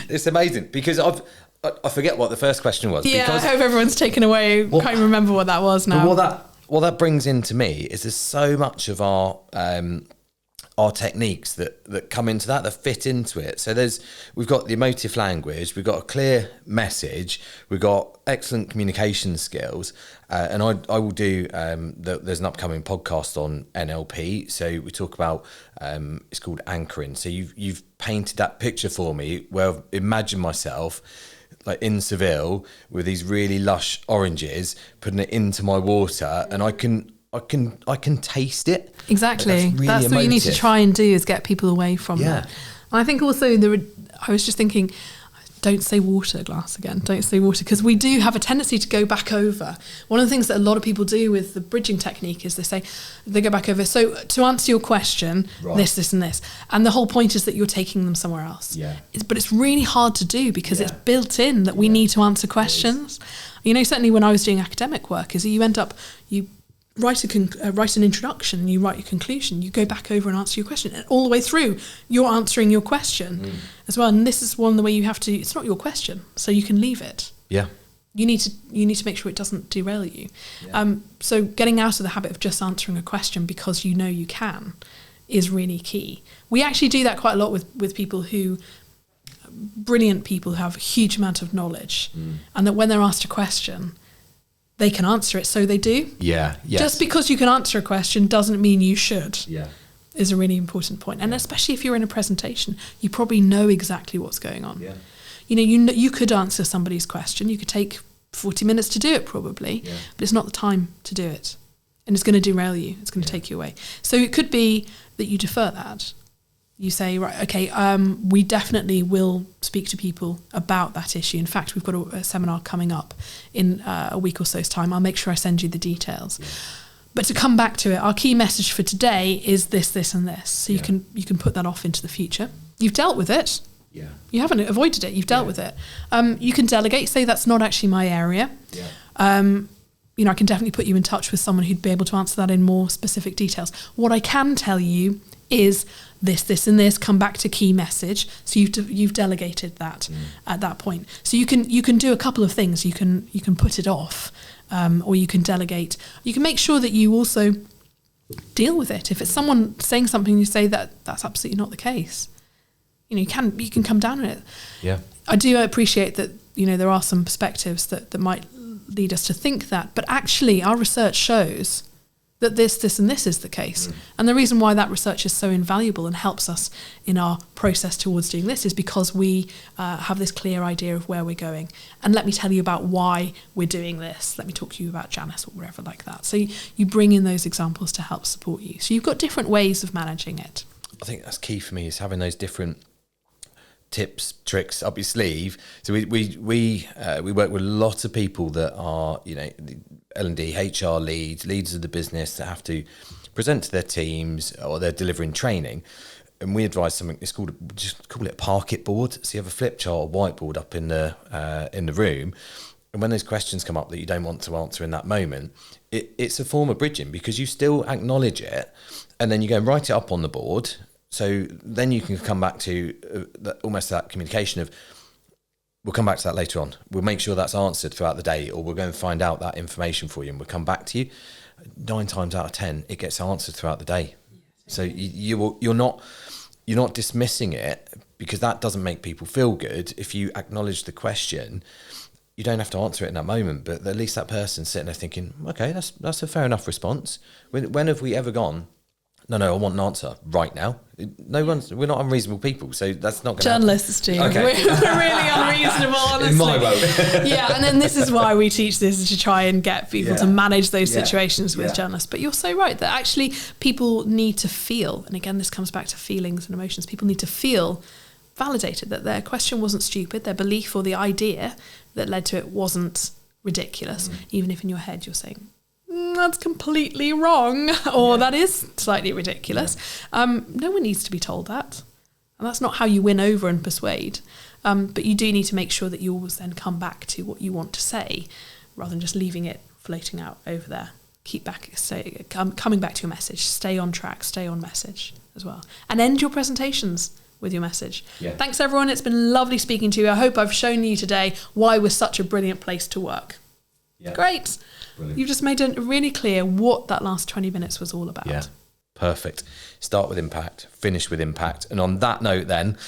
[SPEAKER 2] It's amazing because I forget what the first question was.
[SPEAKER 1] Yeah,
[SPEAKER 2] because
[SPEAKER 1] I hope everyone's taken away. Can't even remember what that was now.
[SPEAKER 2] What that brings into me is there's so much of our techniques that come into that fit into it. So we've got the emotive language, we've got a clear message, we've got excellent communication skills, and I will do. There's an upcoming podcast on NLP, so we talk about. It's called anchoring. So you've painted that picture for me. Well, imagine myself like in Seville with these really lush oranges, putting it into my water, and I can taste it.
[SPEAKER 1] Exactly. That's really what you need to try and do, is get people away from that. And I think also I was just thinking, don't say water glass again. Don't say water, because we do have a tendency to go back over. One of the things that a lot of people do with the bridging technique is they go back over. So to answer your question, right. this, and this. And the whole point is that you're taking them somewhere else. Yeah. But it's really hard to do because it's built in that we need to answer questions. You know, certainly when I was doing academic work, is you end up, you write an introduction and you write your conclusion, you go back over and answer your question, and all the way through you're answering your question as well. And this is one of the way you have to, it's not your question, so you can leave it. You need to make sure it doesn't derail you. So getting out of the habit of just answering a question because you know you can is really key. We actually do that quite a lot with people brilliant people who have a huge amount of knowledge, and that when they're asked a question they can answer it, so they do. Yes. Just because you can answer a question doesn't mean you should. Is a really important point. And especially if you're in a presentation, you probably know exactly what's going on. You know, you could answer somebody's question. You could take 40 minutes to do it probably, but it's not the time to do it. And it's going to derail you. It's going to take you away. So it could be that you defer that. You say, right, okay, we definitely will speak to people about that issue. In fact, we've got a seminar coming up in a week or so's time. I'll make sure I send you the details. But to come back to it, our key message for today is this, this, and this. So you can put that off into the future. You've dealt with it. You haven't avoided it. You've dealt with it. You can delegate. Say that's not actually my area. You know, I can definitely put you in touch with someone who'd be able to answer that in more specific details. What I can tell you is this, this, and this. Come back to key message. So you've delegated that at that point. So you can do a couple of things. You can put it off, or you can delegate. You can make sure that you also deal with it. If it's someone saying something, you say that's absolutely not the case. You know, you can come down on it. I do appreciate that. You know, there are some perspectives that might lead us to think that, but actually, our research shows that this, and this is the case. And the reason why that research is so invaluable and helps us in our process towards doing this is because we have this clear idea of where we're going. And let me tell you about why we're doing this. Let me talk to you about Janice or wherever like that. So you bring in those examples to help support you. So you've got different ways of managing it. I think that's key for me, is having those different tips, tricks up your sleeve. So we work with lots of people that are, you know, L&D, HR leads of the business that have to present to their teams, or they're delivering training. And we advise something, just call it a parquet board. So you have a flip chart or whiteboard up in the room. And when those questions come up that you don't want to answer in that moment, it's a form of bridging, because you still acknowledge it, and then you go and write it up on the board. So then you can come back to almost that communication of, we'll come back to that later on. We'll make sure that's answered throughout the day, or we'll go and find out that information for you and we'll come back to you. 9 times out of 10, it gets answered throughout the day.
[SPEAKER 2] So you're not dismissing it, because that doesn't make people feel good. If you acknowledge the question, you don't have to answer it in that moment, but at least that person's sitting there thinking, okay, that's a fair enough response. When have we ever gone, no, I want an answer right now? We're not unreasonable people, so that's not going to
[SPEAKER 1] Journalists do.
[SPEAKER 2] Okay.
[SPEAKER 1] We're really unreasonable, honestly.
[SPEAKER 2] In my world.
[SPEAKER 1] Yeah, and then this is why we teach this, is to try and get people to manage those situations with
[SPEAKER 2] Yeah.
[SPEAKER 1] journalists. But you're so right that actually people need to feel, and again, this comes back to feelings and emotions, people need to feel validated that their question wasn't stupid, their belief or the idea that led to it wasn't ridiculous, even if in your head you're saying, that's completely wrong, or that is slightly ridiculous. No one needs to be told that. And that's not how you win over and persuade. But you do need to make sure that you always then come back to what you want to say, rather than just leaving it floating out over there. Coming back to your message. Stay on track, stay on message as well. And end your presentations with your message. Yeah. Thanks, everyone. It's been lovely speaking to you. I hope I've shown you today why we're such a brilliant place to work. Yeah. Great. Brilliant. You've just made it really clear what that last 20 minutes was all about.
[SPEAKER 2] Yeah, perfect. Start with impact, finish with impact. And on that note then,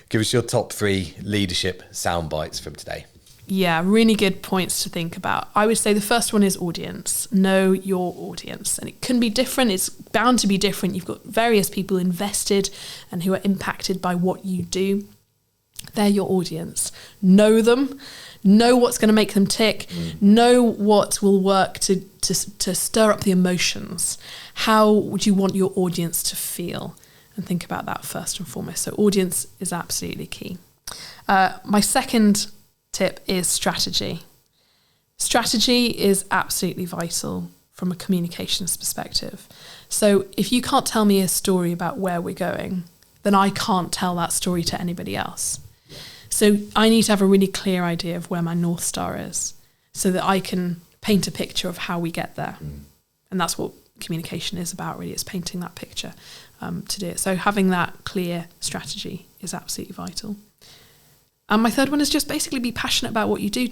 [SPEAKER 2] give us your top 3 leadership sound bites from today.
[SPEAKER 1] Yeah, really good points to think about. I would say the first one is audience. Know your audience. And it can be different. It's bound to be different. You've got various people invested and who are impacted by what you do. They're your audience. Know them. Know what's going to make them tick. Know what will work to stir up the emotions. How would you want your audience to feel? And think about that first and foremost. So audience is absolutely key. My second tip is strategy. Strategy is absolutely vital from a communications perspective. So if you can't tell me a story about where we're going, then I can't tell that story to anybody else. So I need to have a really clear idea of where my North Star is, so that I can paint a picture of how we get there. And that's what communication is about, really. It's painting that picture to do it. So having that clear strategy is absolutely vital. And my third one is just basically be passionate about what you do.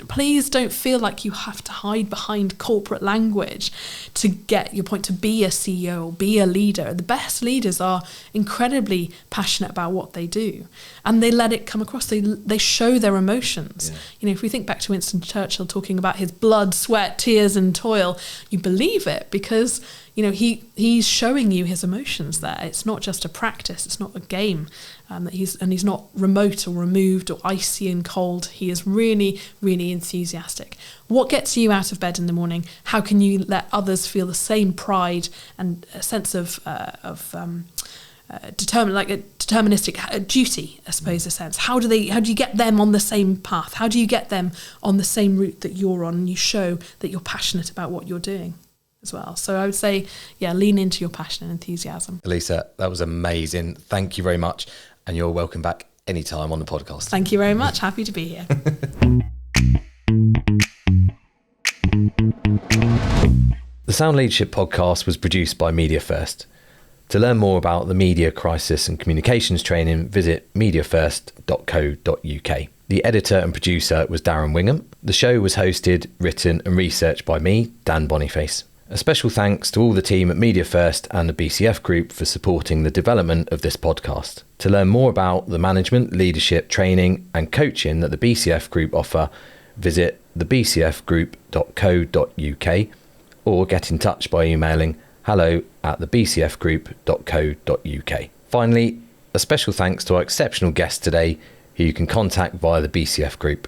[SPEAKER 1] Please don't feel like you have to hide behind corporate language to get your point, to be a CEO or be a leader. The best leaders are incredibly passionate about what they do, and they let it come across. They show their emotions. Yeah. You know, if we think back to Winston Churchill talking about his blood, sweat, tears and toil, you believe it because, you know, he's showing you his emotions there. It's not just a practice. It's not a game. He's not remote or removed or icy and cold. He is really, really enthusiastic. What gets you out of bed in the morning? How can you let others feel the same pride and a sense of deterministic duty, I suppose, a sense? How do you get them on the same path? How do you get them on the same route that you're on? And you show that you're passionate about what you're doing as well. So I would say, lean into your passion and enthusiasm.
[SPEAKER 2] Elisa, that was amazing. Thank you very much. And you're welcome back anytime on the podcast.
[SPEAKER 1] Thank you very much. Happy to be here.
[SPEAKER 2] The Sound Leadership podcast was produced by Media First. To learn more about the media crisis and communications training, visit mediafirst.co.uk. The editor and producer was Darren Wingham. The show was hosted, written and researched by me, Dan Boniface. A special thanks to all the team at Media First and the BCF Group for supporting the development of this podcast. To learn more about the management, leadership, training and coaching that the BCF Group offer, visit thebcfgroup.co.uk or get in touch by emailing hello@thebcfgroup.co.uk. Finally, a special thanks to our exceptional guest today, who you can contact via the BCF Group.